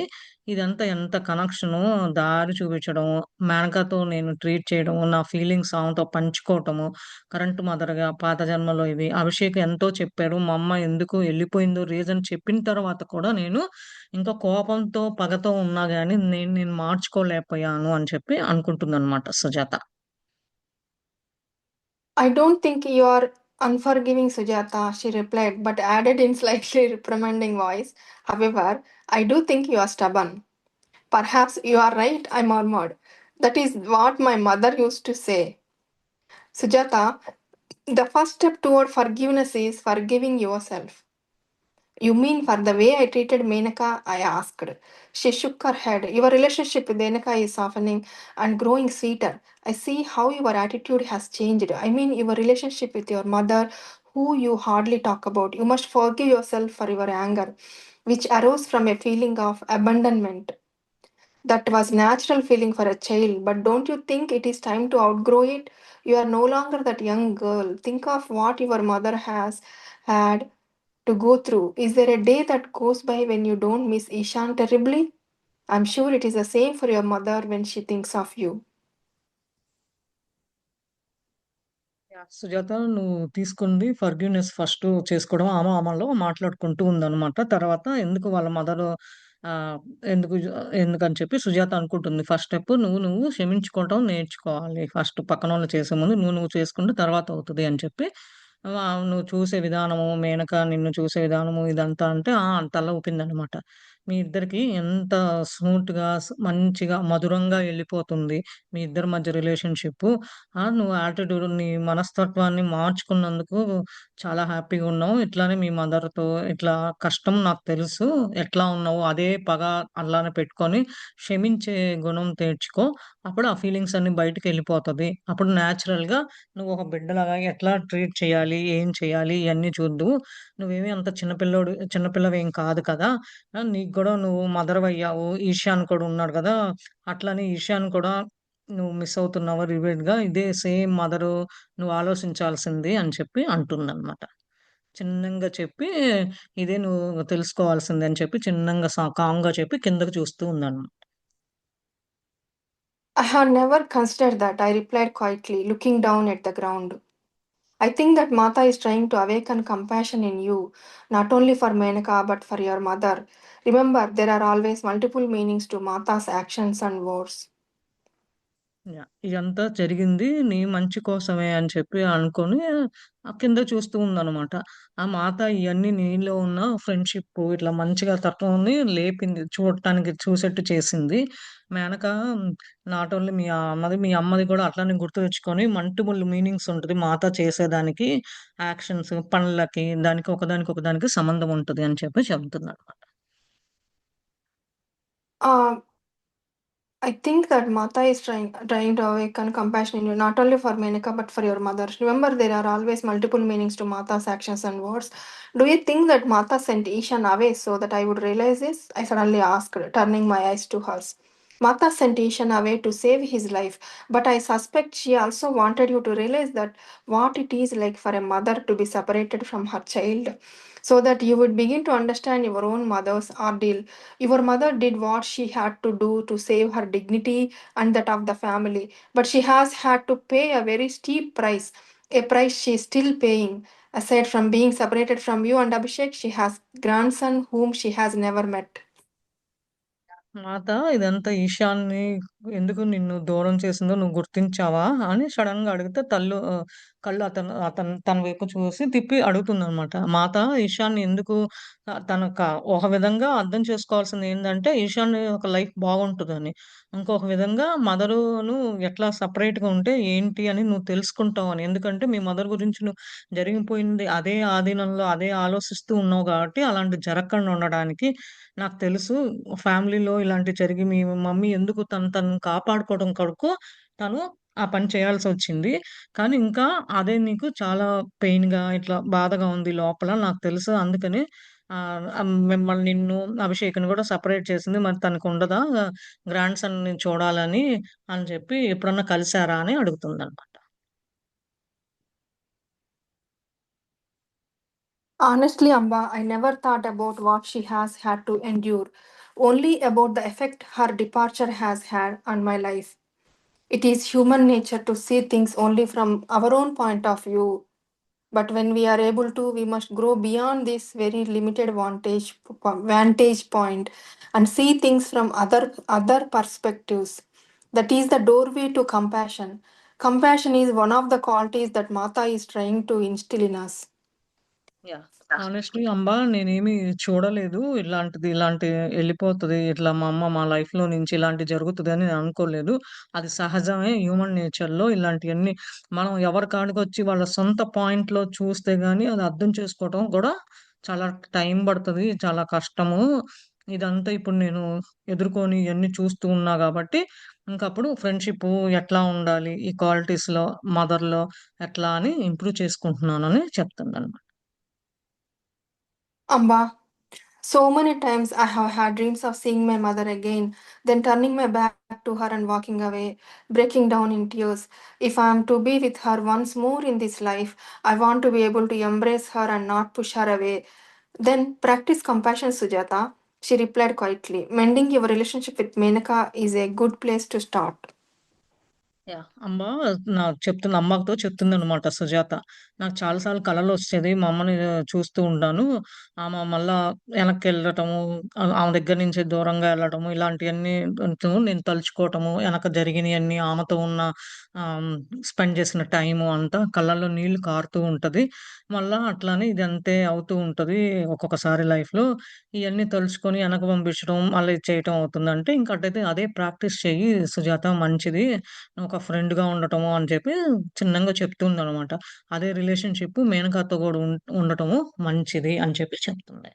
ఇదంతా ఎంత కనెక్షను, దారి చూపించడము, మేనకతో నేను ట్రీట్ చేయడము, నా ఫీలింగ్స్ ఆమెతో పంచుకోవటము, కరెంట్ మదర్‌గా పాత జన్మలో ఇది. అభిషేక్ ఎంతో చెప్పాడు. మా అమ్మ ఎందుకు ఎళ్ళిపోయిందో రీజన్ చెప్పిన తర్వాత కూడా నేను ఇంకా కోపంతో, పగతో ఉన్నా గాని నేను మార్చుకోలేకపోయాను అని చెప్పి అనుకుంటుందనమాట Sujatha. I don't think you are unforgiving, Sujata, she replied, but added in slightly reprimanding voice. However, I do think you are stubborn. Perhaps you are right, I murmured. That is what my mother used to say. Sujata, the first step toward forgiveness is forgiving yourself. You mean for the way I treated Menaka? I asked. She shook her head. Your relationship with Menaka is softening and growing sweeter. I see how your attitude has changed. I mean, your relationship with your mother, who you hardly talk about. You must forgive yourself for your anger, which arose from a feeling of abandonment. That was natural feeling for a child, but don't you think it is time to outgrow it? You are no longer that young girl. Think of what your mother has had to go through. Is there a day that goes by when you don't miss Ishan terribly? I'm sure it is the same for your mother when she thinks of you. Yeah! Sujatha, నువ్వు తీసుకుంది forgiveness first చేసుకోవడం ఆమలో మాట్లాడుకుంటూ ఉందనమాట. తర్వాత ఎందుకు వాళ్ళ mother ఆహ్, ఎందుకు జ ఎందుకని చెప్పి సుజాత అనుకుంటుంది. ఫస్ట్ స్టెప్ నువ్వు క్షమించుకోవటం నేర్చుకోవాలి. ఫస్ట్ పక్కనోళ్ళు చేసే ముందు నువ్వు చేసుకుంటే తర్వాత అవుతది అని చెప్పి నువ్వు చూసే విధానము, మేనక నిన్ను చూసే విధానము ఇదంతా అంటే తల ఊపిందనమాట. మీ ఇద్దరికి ఎంత స్మూత్‌గా మంచిగా మధురంగా ఎళ్ళిపోతుంది. మీ ఇద్దరి మధ్య రిలేషన్‌షిప్పు. నువ్వు యాటిట్యూడ్ నీ మనస్తత్వాన్ని మార్చుకున్నందుకు చాలా హ్యాపీగా ఉన్నావు. ఇట్లానే మీ మదర్‌తో ఇట్లా కష్టం నాకు తెలుసు. ఎట్లా ఉన్నావో అదే పగ అలానే పెట్టుకొని క్షమించే గుణం తెచ్చుకో. అప్పుడు ఆ ఫీలింగ్స్ అన్నీ బయటికెళ్ళిపోతది. అప్పుడు నేచురల్‌గా నువ్వు ఒక బిడ్డలాగా ఎట్లా ట్రీట్ చేయాలి? ఏం చేయాలి? ఇయన్నీ చూద్దువు. నువ్వేమి అంత చిన్న పిల్లవేం కాదు కదా! నీకు గూడా నువ్వు మదర్‌వయ్యావు. ఈశాన్ కూడా ఉన్నాడు గదా! అట్లని ఈశాన్ కూడా నువ్వు మిస్ అవుతున్నావా రిపీట్‌గా? ఇదే సేమ్ మదరు నువ్వు ఆలోచించాల్సింది అని చెప్పి అంటుందనమాట. చిన్నంగా చెప్పి, ఇదే నువ్వు తెలుసుకోవాల్సింది అని చెప్పి చిన్నంగా కామ్‌గా చెప్పి కిందకి చూస్తూ ఉందనమాట. I had never considered that, I replied quietly, looking down at the ground. I think that Mata is trying to awaken compassion in you, not only for Menaka but for your mother. Remember, there are always multiple meanings to Mata's actions and words. ఇదంతా జరిగింది నీ మంచి కోసమే అని చెప్పి అనుకోని కింద చూస్తూ ఉందనమాట. ఆ మాత ఇయన్నీ నీలో ఉన్న ఫ్రెండ్‌షిప్పు ఇట్లా మంచిగా తత్వాన్ని లేపింది. చూడటానికి చూసేట్టు చేసింది. మేనక నాట్ ఓన్లీ మీ అమ్మది కూడా అట్లనే గుర్తు తెచ్చుకొని మల్టిపుల్ మీనింగ్స్ ఉంటది. మాత చేసేదానికి యాక్షన్స్, పనులకి దానికి ఒకదానికి సంబంధం ఉంటది అని చెప్పి చెప్తుందనమాట. Uh, I think that Mata is trying to awaken compassion in you, not only for Menaka but for your mother. Remember, there are always multiple meanings to Mata's actions and words. Do you think that Mata sent Ishan away so that I would realize this? I suddenly asked, turning my eyes to hers. Mata sent Ishan away to save his life, but I suspect she also wanted you to realize that what it is like for a mother to be separated from her child, so that you would begin to understand your own mother's ordeal. Your mother did what she had to do to save her dignity and that of the family, but she has had to pay a very steep price, a price she is still paying. Aside from being separated from you and Abhishek, she has grandson whom she has never met. మాత ఇదంతా ఈశాన్‌ని ఎందుకు నిన్ను దూరం చేసిందో నువ్వు గుర్తించావా? అని సడెన్‌గా అడిగితే కళ్ళు తన వైపు చూసి తిప్పి అడుగుతుందనమాట. మాత ఈశాన్‌ని ఎందుకు తనక ఒక విధంగా అర్థం చేసుకోవాల్సిందేందంటే ఈశాన్‌ని ఒక లైఫ్ బాగుంటదని. ఇంకొక విధంగా మదరును ఎట్లా సెపరేట్‌గా ఉంటే ఏంటి అని నువ్వు తెలుసుకుంటావని. ఎందుకంటే మీ మదర్ గురించి నువ్వు జరిగిపోయింది అదే ఆధీనంలో అదే ఆలోచిస్తూ ఉన్నావు కాబట్టి అలాంటిది జరగకుండా ఉండడానికి నాకు తెలుసు. ఫ్యామిలీలో ఇలాంటివి జరిగి మీ మమ్మీ ఎందుకు తనను కాపాడుకోవడం కొరకు తను ఆ పని చేయాల్సొచ్చింది. కానీ ఇంకా అదే నీకు చాలా పెయిన్‌గా ఇట్లా బాధగా ఉంది లోపల నాకు తెలుసు. అందుకని మిమ్మల్ని అభిషేక్‌ని గూడా సెపరేట్ చేసింది. మరి తనకుండదా గ్రాండ్ సన్‌ని చూడాలని అని చెప్పి ఎప్పుడన్నా కలిసారా అని అడుగుతుందనమాట. Honestly, Amba, I never thought about what she has had to endure, only about the effect her departure has had on my life. It is human nature to see things only from our own point of view. But when we are able to, we must grow beyond this very limited vantage point and see things from other perspectives. That is the doorway to compassion. Compassion is one of the qualities that Mata is trying to instill in us. Yeah! Honestly Amba నేనేమి చూడలేదు. ఇలాంటి ఎళ్ళిపోతది. ఇట్లా మా అమ్మ మా లైఫ్‌లో నుంచి ఇలాంటివి జరుగుతదని నేను అనుకోలేదు. అది సహజమే హ్యూమన్ నేచర్‌లో ఇలాంటియన్నీ మనం ఎవరి కాడికొచ్చి వాళ్ళ సొంత పాయింట్‌లో చూస్తే గాని అది అర్థం చేసుకోవటం కూడా చాలా టైం పడతది. చాలా కష్టము. ఇదంతా ఇప్పుడు నేను ఎదుర్కొని ఇయన్నీ చూస్తూ ఉన్నా గాబట్టి, ఇంకప్పుడు ఫ్రెండ్‌షిప్పు ఎట్లా ఉండాలి? ఈ క్వాలిటీస్‌లో, మదర్‌లో ఎట్లా అని improve చేసుకుంటున్నానని చెప్తున్నానన్నమాట. Amba, So many times I have had dreams of seeing my mother again, then turning my back to her and walking away, breaking down in tears. If I am to be with her once more in this life, I want to be able to embrace her and not push her away. Then practice compassion, Sujata. She replied quietly. Mending your relationship with Menaka is a good place to start. Yeah! అమ్మ నాకు చెప్తుంది అమ్మతో చెప్తుందనమాట సుజాత. నాకు చాలా సార్లు కలలొచ్చేది. మా అమ్మని చూస్తూ ఉంటాను. ఆమె మళ్ళా ఎనక్కెళ్ళటము, ఆమె దగ్గర నుంచి దూరంగా ఎళ్ళటము ఇలాంటియన్నీ నేను తలుచుకోవటము, ఎనక జరిగినియన్నీ ఆమెతో ఉన్న ఆహ్, స్పెండ్ చేసిన టైము అంతా కళ్ళల్లో నీళ్లు కారుతూ ఉంటది. మళ్ళా అట్లానే ఇదంతే అవుతూ ఉంటది. ఒక్కొక్కసారి లైఫ్‌లో ఇయన్నీ తలుచుకొని ఎనక పంపించడం, మళ్ళీ చేయటం అవుతుందంటే, ఇంక అటైతే అదే ప్రాక్టీస్ చెయ్యి సుజాత మంచిది. ఒక ఫ్రెండ్‌గా ఉండటము అని చెప్పి చిన్నంగా చెప్తుందనమాట. అదే రిలేషన్‌షిప్ మేనకాతో గూడా ఉండటము మంచిది అని చెప్పి చెప్తుంది.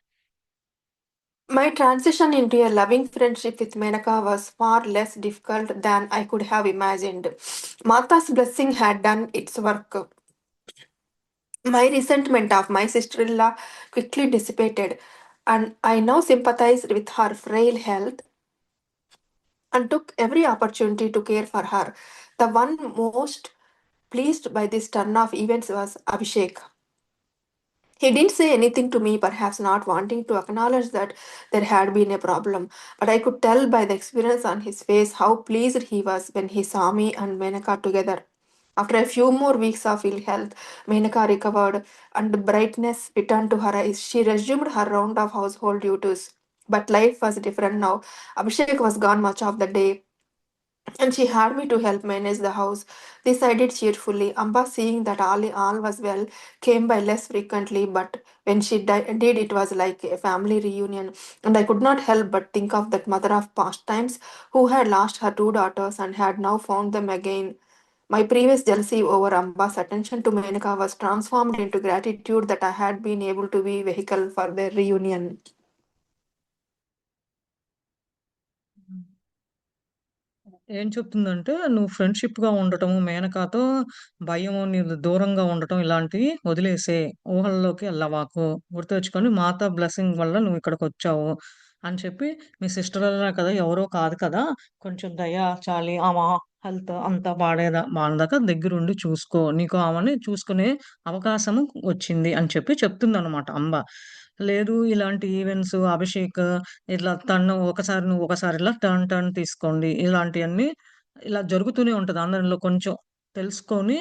My transition into a loving friendship with Menaka was far less difficult than I could have imagined. Mata's blessing had done its work. My resentment of my sister in law quickly dissipated, and I now sympathized with her frail health and took every opportunity to care for her. The one most pleased by this turn of events was Abhishek. He didn't say anything to me, perhaps not wanting to acknowledge that there had been a problem, but I could tell by the experience on his face how pleased he was when he saw me and Menaka together. After a few more weeks of ill health, Menaka recovered and brightness returned to her eyes. She resumed her round of household duties. But life was different now. Abhishek was gone much of the day, and she had me to help manage the house. This I did cheerfully. Amba, seeing that all was well, came by less frequently, but when she did, it was like a family reunion. And I could not help but think of that mother of past times who had lost her two daughters and had now found them again. My previous jealousy over Amba's attention to Menaka was transformed into gratitude that I had been able to be vehicle for their reunion. ఏం చెప్తుందంటే, "నువ్వు ఫ్రెండ్‌షిప్‌గా ఉండటము, మేనకాతో భయము, నీకు దూరంగా ఉండటం ఇలాంటివి వదిలేసేయి. ఊహల్లోకి ఎళ్ళమాకు. గుర్తుతెచ్చుకొని మాత blessing వల్ల నువ్విక్కడికొచ్చావు" అని చెప్పి, "మీ సిస్టరనే కదా! ఎవరో కాదు కదా! కొంచెం దయ, జాలి ఆమె హెల్త్ అంతా బానేదాకా దగ్గరుండి చూసుకో. నీకు ఆమెని చూసుకునే అవకాశము వచ్చింది" అని చెప్పి చెప్తుందనమాట అంబ. లేదు ఇలాంటి ఈవెంట్స్ అభిషేక్ ఇట్లా తనను ఒకసారి నువ్వు ఒకసారి ఇలా టర్న్ తీసుకోండి. ఇలాంటియన్నీ ఇలా జరుగుతూనే ఉంటది. అందరిలో కొంచెం తెలుసుకొని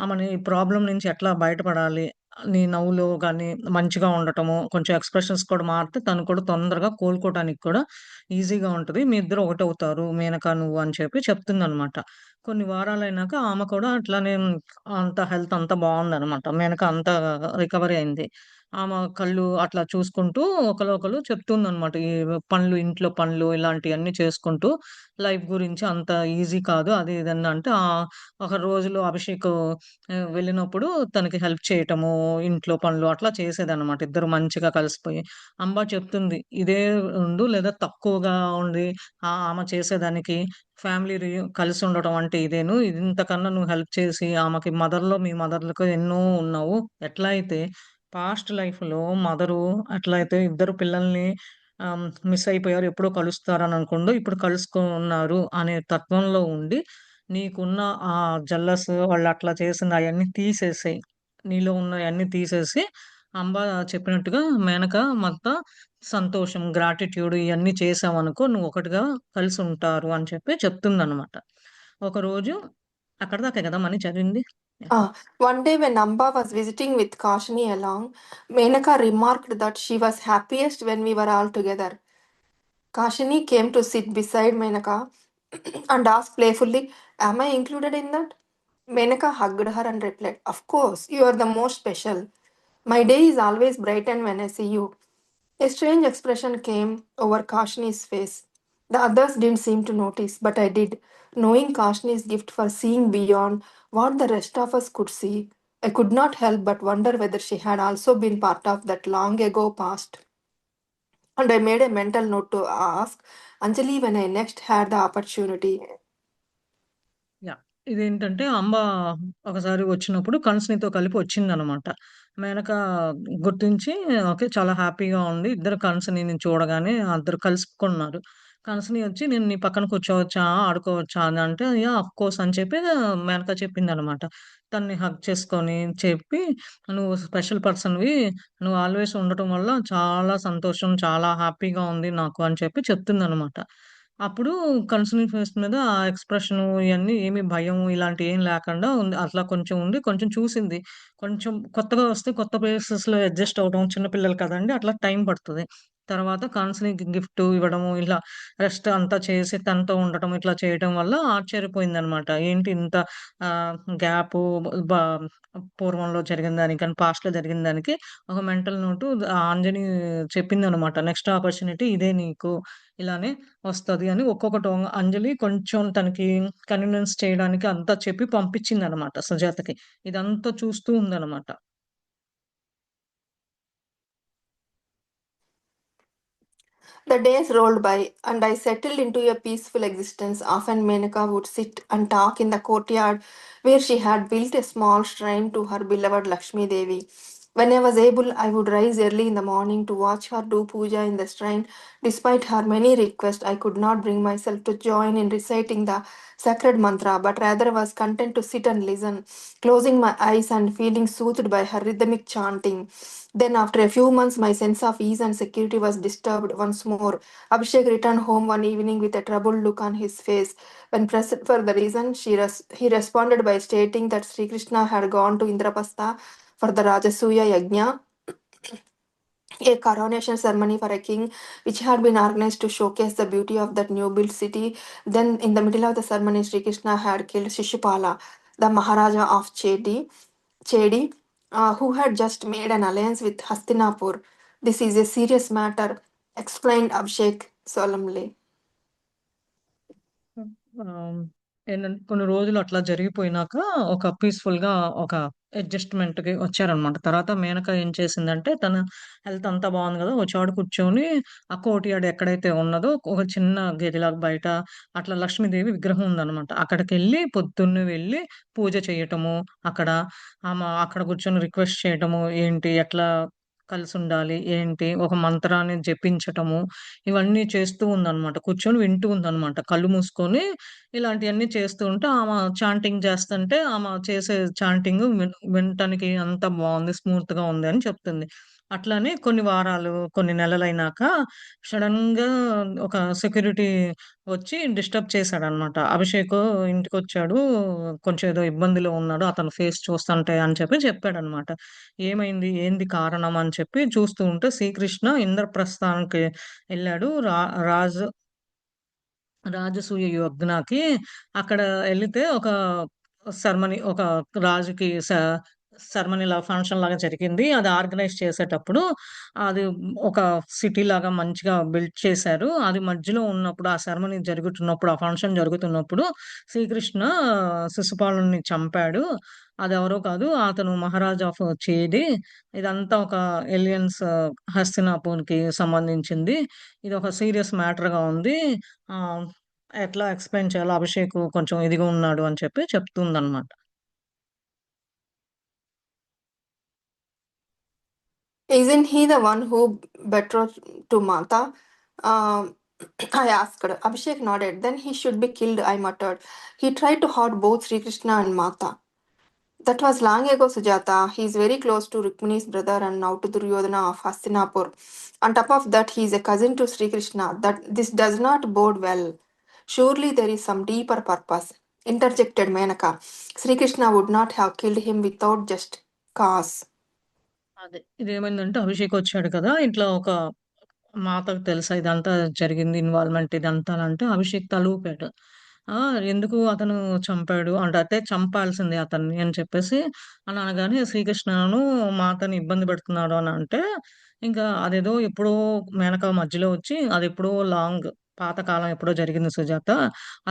ఆమెని ఈ ప్రాబ్లమ్ నుంచి ఎట్లా బయటపడాలి. నీ నవ్వులో గాని మంచిగా ఉండటము, కొంచెం ఎక్స్‌ప్రెషన్స్ కూడా మారితే తను కూడా తొందరగా కోలుకోవటానికి కూడా ఈజీగా ఉంటది. మీ ఇద్దరు ఒకటవుతారు మేనక నువ్వు అని చెప్పి చెప్తుందనమాట. కొన్ని వారాలయినాక ఆమె కూడా అట్లానే అంత హెల్త్ అంతా బావుందనమాట. మేనక అంతా రికవరీ అయింది. ఆమె కళ్ళు అట్లా చూసుకుంటూ ఒకళ్ళు చెప్తుందనమాట. ఈ పనులు ఇంట్లో పనులు ఇలాంటియన్నీ చేసుకుంటూ లైఫ్ గురించి అంత ఈజీ కాదు. అది ఇదని అంటే ఒక రోజులో అభిషేక్ వెళ్ళినప్పుడు తనకి హెల్ప్ చేయటము, ఇంట్లో పనులు అట్లా చేసేదనమాట. ఇద్దరు మంచిగా కలిసిపోయి. అంబ చెప్తుంది. ఇదే ఉండు లేదా తక్కువగా ఉండి ఆమె చేసేదానికి ఫ్యామిలీ కలిసి ఉండటం అంటే ఇదేను. ఇంతకన్నా నువ్వు హెల్ప్ చేసి ఆమెకి మీ మదర్‌లకు ఎన్నో ఉన్నావు. ఎట్లా అయితే పాస్ట్ లైఫ్‌లో మదరు అట్లయితే ఇద్దరు పిల్లల్ని మిస్ అయిపోయారు. ఎప్పుడో కలుస్తారని అనుకుండు. ఇప్పుడు కలుసుకున్నారు అనే తత్వంలో ఉండి, నీకున్న జెలస్ వాళ్ళు అట్లా చేసింది అయన్నీ తీసేసేయి. నీలో ఉన్నయన్నీ తీసేసి అంబ చెప్పినట్టుగా మేనక సంతోషం, గ్రాటిట్యూడ్ ఇయన్నీ చేశావనుకో నువ్వు ఒకటిగా కలిసుంటారు అని చెప్పి చెప్తుందనమాట. ఒకరోజు అక్కడిదాకే కదా మని చదివింది. Yeah! One day when Amba was visiting with Kashini along, Menaka remarked that she was happiest when we were all together. Kashini came to sit beside Menaka and asked playfully, "Am I included in that?" Menaka hugged her and replied, "Of course, you are the most special. My day is always brightened when I see you." A strange expression came over Kashini's face. The others didn't seem to notice, but I did. Knowing Kashini's gift for seeing beyond what the rest of us could see, I could not help but wonder whether she had also been part of that long ago past. And I made a mental note to ask Anjali when I next had the opportunity. Yeah! ఇదేంటంటే అంబ ఒకసారి వచ్చినప్పుడు కన్స్‌నితో కలిపి వచ్చిందనమాట. మేనక గుర్తించి okay. చాలా హ్యాపీగా ఉంది. ఇద్దరు కంసని చూడగానే అందరూ కలుసుకున్నారు. కంసని వచ్చి "నేను నీ పక్కన కూర్చోవచ్చా? ఆడుకోవచ్చా?" అని అంటే యాహ్! ఆఫ్‌కోర్స్ అని చెప్పి మేనక చెప్పిందనమాట. తనని హగ్ చేసుకొని చెప్పి "నువ్వు స్పెషల్ పర్సన్‌వి. నువ్వు ఆల్‌వేస్ ఉండటం వల్ల చాలా సంతోషం. చాలా హ్యాపీగా ఉంది నాకు" అని చెప్పి చెప్తుందనమాట. అప్పుడు కన్సల్ట్ ఫేస్ మీద ఆ ఎక్స్‌ప్రెషను ఇయన్నీ ఏమి భయం ఇలాంటియేం లేకుండా ఉంది. అట్లా కొంచెం ఉండి కొంచెం చూసింది. కొంచెం కొత్తగా వస్తే కొత్త ప్లేసెస్‌లో అడ్జస్ట్ అవ్వడం చిన్న పిల్లలు కదండీ! అట్లా టైం పడతది. తర్వాత కౌన్సెలింగ్‌కి గిఫ్ట్ ఇవ్వడము, ఇలా రెస్ట్ అంతా చేసి తనతో ఉండటం ఇట్లా చేయడం వల్ల ఆశ్చర్యపోయిందనమాట. ఏంటి ఇంత ఆహ్, గ్యాపు బ పూర్వంలో జరిగిన దానికని, పాస్ట్‌లో జరిగిన దానికి ఒక మెంటల్ నోటు అంజని చెప్పిందనమాట. నెక్స్ట్ ఆపర్చునిటీ ఇదే నీకు. ఇలానే వస్తది అని ఒక్కొక్కటి అంజలి కొంచెం తనకి కన్విన్స్ చేయడానికి అంతా చెప్పి పంపించిందనమాట సుజాతకి. ఇదంతా చూస్తూ ఉందనమాట. The days rolled by, and I settled into a peaceful existence. Often Menaka would sit and talk in the courtyard where she had built a small shrine to her beloved Lakshmi Devi. When I was able, I would rise early in the morning to watch her do puja in the shrine. Despite her many requests, I could not bring myself to join in reciting the sacred mantra, but rather was content to sit and listen, closing my eyes and feeling soothed by her rhythmic chanting. Then, after a few months, my sense of ease and security was disturbed once more. Abhishek returned home one evening with a troubled look on his face. When pressed for the reason, he responded by stating that Sri Krishna had gone to Indrapastha for the Rajasuya Yajna, a coronation ceremony for a king, which had been organized to showcase the beauty of that new built city. Then, in the middle of the ceremony, Sri Krishna had killed Shishupala, the Maharaja of Chedi, who had just made an alliance with Hastinapur. This is a serious matter, explained Abhishek solemnly. ఆహ్, ఏంటంటే కొన్ని రోజులు అట్లా జరిగిపోయినాక ఒక పీస్‌ఫుల్‌గా ఒక అడ్జస్ట్‌మెంట్‌కి వచ్చారనమాట. తర్వాత మేనక ఏం చేసిందంటే తన హెల్త్ అంతా బావుంది గదా! వచ్చి ఆడ కూర్చొని ఆ కోర్ట్‌యార్డ్ ఎక్కడైతే ఉన్నదో ఒక చిన్న గదిలాగా బయట అట్లా లక్ష్మీదేవి విగ్రహం ఉందనమాట. అక్కడికెళ్ళి పొద్దున్నే వెళ్లి పూజ చేయటము, అక్కడ అక్కడ కూర్చొని రిక్వెస్ట్ చేయటము, ఏంటి ఎట్లా కలిసుండాలి, ఏంటి ఒక మంత్రాన్ని జపించటము ఇవన్నీ చేస్తూ ఉందనమాట. కూర్చొని వింటూ ఉందనమాట. కళ్ళు మూసుకొని ఇలాంటియన్నీ చేస్తూ ఉంటే చాంటింగ్ చేస్తంటే చేసే చాంటింగ్ వినటానికి అంతా బావుంది. స్మూత్‌గా ఉంది అని చెప్తుంది. అట్లని కొన్ని వారాలు, కొన్ని నెలలైనాక సడెన్‌గా ఒక సెక్యూరిటీ వచ్చి డిస్టర్బ్ చేశాడనమాట. అభిషేకు ఇంటికొచ్చాడు. కొంచెం ఏదో ఇబ్బందిలో ఉన్నాడు. అతని ఫేస్ చూస్తంటే అని చెప్పి చెప్పాడనమాట. ఏమైంది? ఏంది కారణం? అని చెప్పి చూస్తూ ఉంటే శ్రీకృష్ణ ఇంద్రప్రస్థానికి ఎళ్ళాడు. రాజు రాజసూయ యజ్ఞకి అక్కడ ఎళ్ళితే ఒక ఒక రాజుకి సెరమనీలా ఫంక్షన్‌లాగా జరిగింది. అది ఆర్గనైజ్ చేసేటప్పుడు అది ఒక సిటీలాగా మంచిగా బిల్డ్ చేశారు. అది మధ్యలో ఉన్నప్పుడు ఆ సెరమనీ జరుగుతున్నప్పుడు, ఆ ఫంక్షన్ జరుగుతున్నప్పుడు శ్రీకృష్ణ శిశుపాలుడిని చంపాడు. అదెవరో కాదు అతను మహారాజా ఆఫ్ చేది. ఇదంతా ఒక ఎలియన్స్ హస్తినాపుర్‌కి సంబంధించింది. ఇదొక సీరియస్ మ్యాటర్‌గా ఉంది. ఆహ్, ఎట్లా ఎక్స్‌ప్లెయిన్ చేయాలో అభిషేక్ కొంచెం ఇదిగా ఉన్నాడు అని చెప్పి చెప్తుందనమాట. Isn't he the one who betrothed to Mata? Um, I asked. Abhishek nodded. Then he should be killed, I muttered. He tried to hurt both Sri Krishna and Mata. That was long ago, Sujata. He is very close to Rukmini's brother and now to Duryodhana of Hastinapur. On top of that, he is a cousin to Sri Krishna. That this does not bode well. Surely there is some deeper purpose. Interjected Menaka. Sri Krishna would not have killed him without just cause. అదే. ఇదేమైందంటే అభిషేక్ వచ్చాడు కదా! ఇట్లా ఒక మాతకు తెలుసా ఇదంతా జరిగింది involvement ఇదంతా అంటే అభిషేక్ తల ఊపాడు. ఆ! ఎందుకు అతను చంపాడు అంటే చంపాల్సిందే అతన్ని అని చెప్పేసి అని అనగానే శ్రీకృష్ణను మాతని ఇబ్బంది పెడుతున్నాడు అని అంటే, ఇంకా అదేదో ఎప్పుడో మేనక మధ్యలో వచ్చి అదెప్పుడో పాతకాలం ఎప్పుడో జరిగింది సుజాత.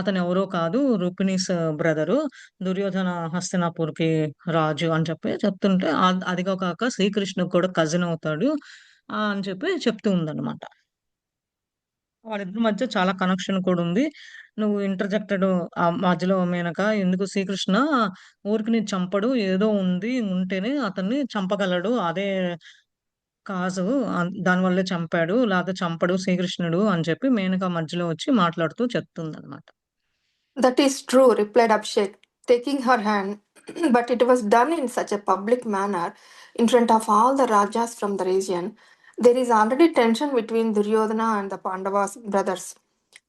అతనెవరో కాదు రుక్మిణీస్ బ్రదరు. దుర్యోధన హస్తినాపుర్‌కి రాజు అని చెప్పి చెప్తుంటే అదిగా కాక శ్రీకృష్ణుకి కూడా కజిన్ అవుతాడు. అని చెప్పి చెప్తూ ఉందన్నమాట. వాళ్ళిద్దరి మధ్య చాలా కనెక్షన్ కూడా ఉంది. నువ్వు ఇంటర్జెక్టెడ్ ఆ మధ్యలో మేనక ఎందుకు శ్రీకృష్ణ ఊరికినే చంపడు. ఏదో ఉంది. ఉంటేనే అతన్ని చంపగలడు. అదే కాజు దానివల్లే చంపాడు. లేకపోతే చంపడు శ్రీకృష్ణుడు అని చెప్పి మేనక మధ్యలో వచ్చి మాట్లాడుతూ చెప్తుందనమాట. That is true, replied Abhishek, taking her hand. But it was done in such a public manner, in front of all the Rajas from the region. There is already tension between Duryodhana and the Pandavas brothers.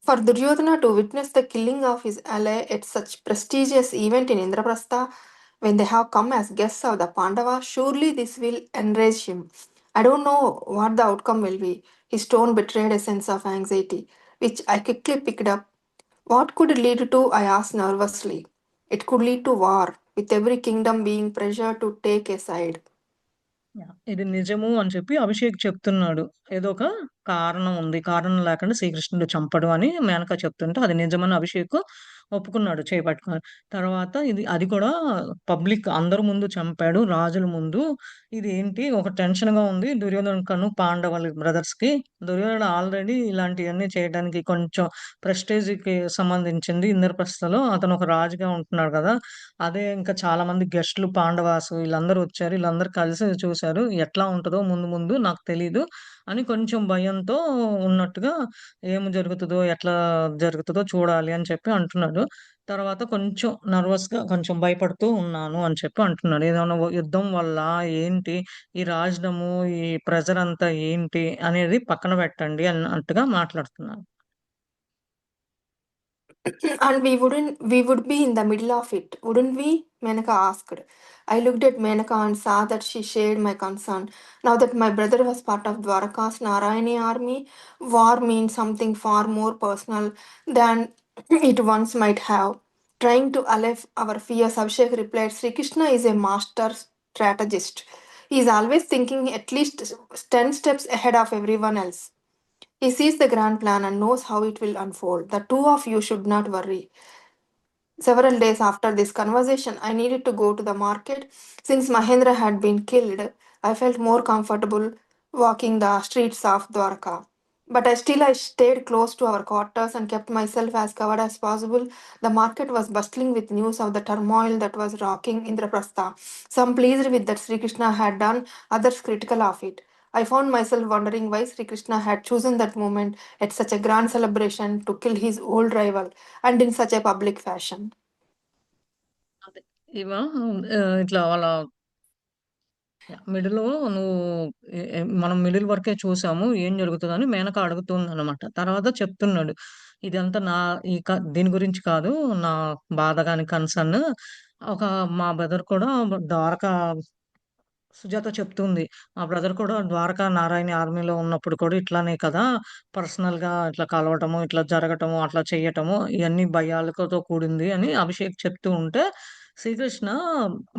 For Duryodhana to witness the killing of his ally at such prestigious event in Indraprastha, when they have come as guests of the Pandavas, surely this will enrage him. I don't know what the outcome will be. His tone betrayed a sense of anxiety, which I quickly picked up. What could it lead to? I asked nervously. It could lead to war, with every kingdom being pressured to take a side. ఇది నిజము అని చెప్పి అభిషేక్ చెప్తున్నాడు. ఏదో ఒక కారణం ఉంది. కారణం లేకుండా శ్రీకృష్ణుడు చంపడు అని మేనక చెప్తుంటే అది నిజమని అభిషేక్ ఒప్పుకున్నాడు చేయి పట్టుకొని. తర్వాత అది కూడా పబ్లిక్ అందరి ముందు చంపాడు. రాజుల ముందు. ఇది ఏంటి ఒక టెన్షన్‌గా ఉంది దుర్యోధనకను, పాండవుల బ్రదర్స్‌కి. దుర్యోధనుడు ఆల్రెడీ ఇలాంటియన్నీ చేయడానికి కొంచెం ప్రెస్టీజ్‌కి సంబంధించింది ఇంద్రప్రస్థలో. అతను ఒక రాజుగా ఉంటున్నాడు కదా! అదే ఇంకా చాలా మంది గెస్ట్‌లు పాండవాసు వీళ్ళందరూ వచ్చారు. వీళ్ళందరూ కలిసి చూసారు. ఎట్లా ఉంటదో ముందు ముందు నాకు తెలీదు అని కొంచెం భయంతో ఉన్నట్టుగా ఏం జరుగుతదో, ఎట్లా జరుగుతదో చూడాలి అని చెప్పి అంటున్నాడు. తర్వాత కొంచెం నర్వస్‌గా కొంచెం భయపడుతూ ఉన్నాను అని చెప్పి అంటున్నాడు. ఏదైనా యుద్ధం వల్లా? ఏంటి? ఈ రాజడము, ఈ ప్రెషర్ అంతా ఏంటి? అనేది పక్కన పెట్టండి అన్నట్టుగా మాట్లాడుతున్నాడు. And we would be in the middle of it, wouldn't we? Menaka asked. I looked at Menaka and saw that she shared my concern. Now that my brother was part of Dwaraka's Narayani army, war means something far more personal than it once might have. Trying to allay our fears, Abhishek replied, Sri Krishna is a master strategist. He is always thinking at least 10 steps ahead of everyone else. He sees the grand plan and knows how it will unfold. The two of you should not worry. Several days after this conversation, I needed to go to the market. Since Mahendra had been killed, I felt more comfortable walking the streets of Dwarka. But I stayed close to our quarters and kept myself as covered as possible. The market was bustling with news of the turmoil that was rocking Indraprastha. Some pleased with that Sri Krishna had done, others critical of it. I found myself wondering why Sri Krishna had chosen that moment at such a grand celebration to kill his old rival and in such a public fashion. అదే. ఇట్లా వాళ్ళ మిడిల్‌లో నువ్వు మనం middle వరకే చూసాము. ఏం జరుగుతదని మేనక అడుగుతుందనమాట. తర్వాత చెప్తున్నాడు. ఇదంతా దీని గురించి కాదు. నా బాధ గాని, కన్సర్న్ ఒక మా బ్రదర్ కూడా ద్వారకా సుజాత చెప్తుంది. మా బ్రదర్ కూడా ద్వారకా నారాయణి ఆర్మీలో ఉన్నప్పుడు కూడా ఇట్లానే కదా! పర్సనల్‌గా ఇట్లా కలవటము, ఇట్లా జరగటము, అట్లా చెయ్యటము ఇయన్నీ భయాలతో కూడింది అని అభిషేక్ చెప్తూ ఉంటే, శ్రీకృష్ణ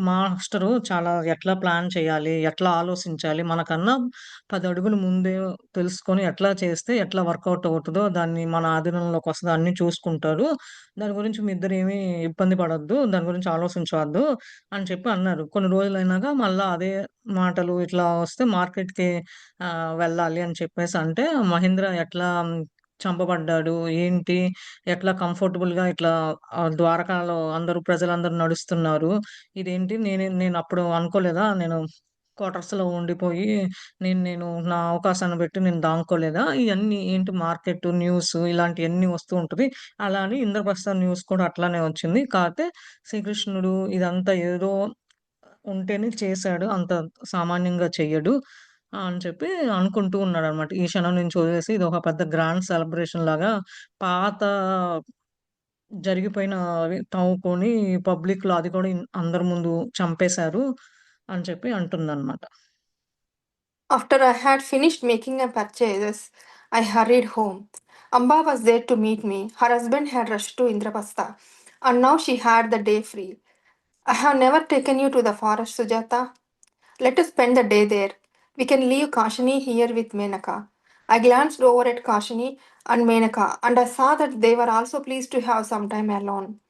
మాస్టరు చాలా ఎట్లా ప్లాన్ చేయాలి, ఎట్లా ఆలోచించాలి, మనకన్నా 10 అడుగులు ముందే తెలుసుకొని ఎట్లా చేస్తే ఎట్లా వర్కౌట్ అవుతదో, దాన్ని మన ఆధీనంలోకొస్తదో అన్నీ చూసుకుంటారు. దాని గురించి మీ ఇద్దరేమి ఇబ్బంది పడొద్దు. దాని గురించి ఆలోచించవద్దు. అని చెప్పి అన్నారు. కొన్ని రోజులైనాక మళ్ళా అదే మాటలు ఇట్లా వస్తే మార్కెట్‌కి వెళ్ళాలి అని చెప్పేసి అంటే, మహేంద్ర ఎట్లా చంపబడ్డాడు? ఏంటి? ఎట్లా కంఫర్టబుల్‌గా ఇట్లా ద్వారకాలో ప్రజలందరూ నడుస్తున్నారు. ఇదేంటి నేనప్పుడు అనుకోలేదా? నేను క్వార్టర్స్‌లో ఉండిపోయి నేను నా అవకాశాన్ని బట్టి నేను దాంకోలేదా? ఇయన్నీ ఏంటి మార్కెట్ న్యూస్ ఇలాంటియన్నీ వస్తూ ఉంటది. అలా అని ఇంద్రప్రస్థ న్యూస్ కూడా అట్లానే వచ్చింది. కాతే శ్రీకృష్ణుడు ఇదంతా ఏదో ఉంటేనే చేశాడు. అంత సామాన్యంగా చెయ్యడు అని చెప్పి అనుకుంటూ ఉన్నాడనమాట. ఈ క్షణం నుంచి వదిలేసి ఇదొక పెద్ద గ్రాండ్ సెలబ్రేషన్ లాగా పాత జరిగిపోయినవి తవ్వుకొని పబ్లిక్‌లో అది కూడా అందరి ముందు చంపేశారు అని చెప్పి అంటుందనమాట. After I had finished making my purchases, I hurried home. Amba was there to meet me. Her husband had rushed to Indrapasta, and now she had the day free. I have never taken you to the forest, Sujata. Let us spend the day there. We can leave Kashini here with Menaka. I glanced over at Kashini and Menaka, and I saw that they were also pleased to have some time alone.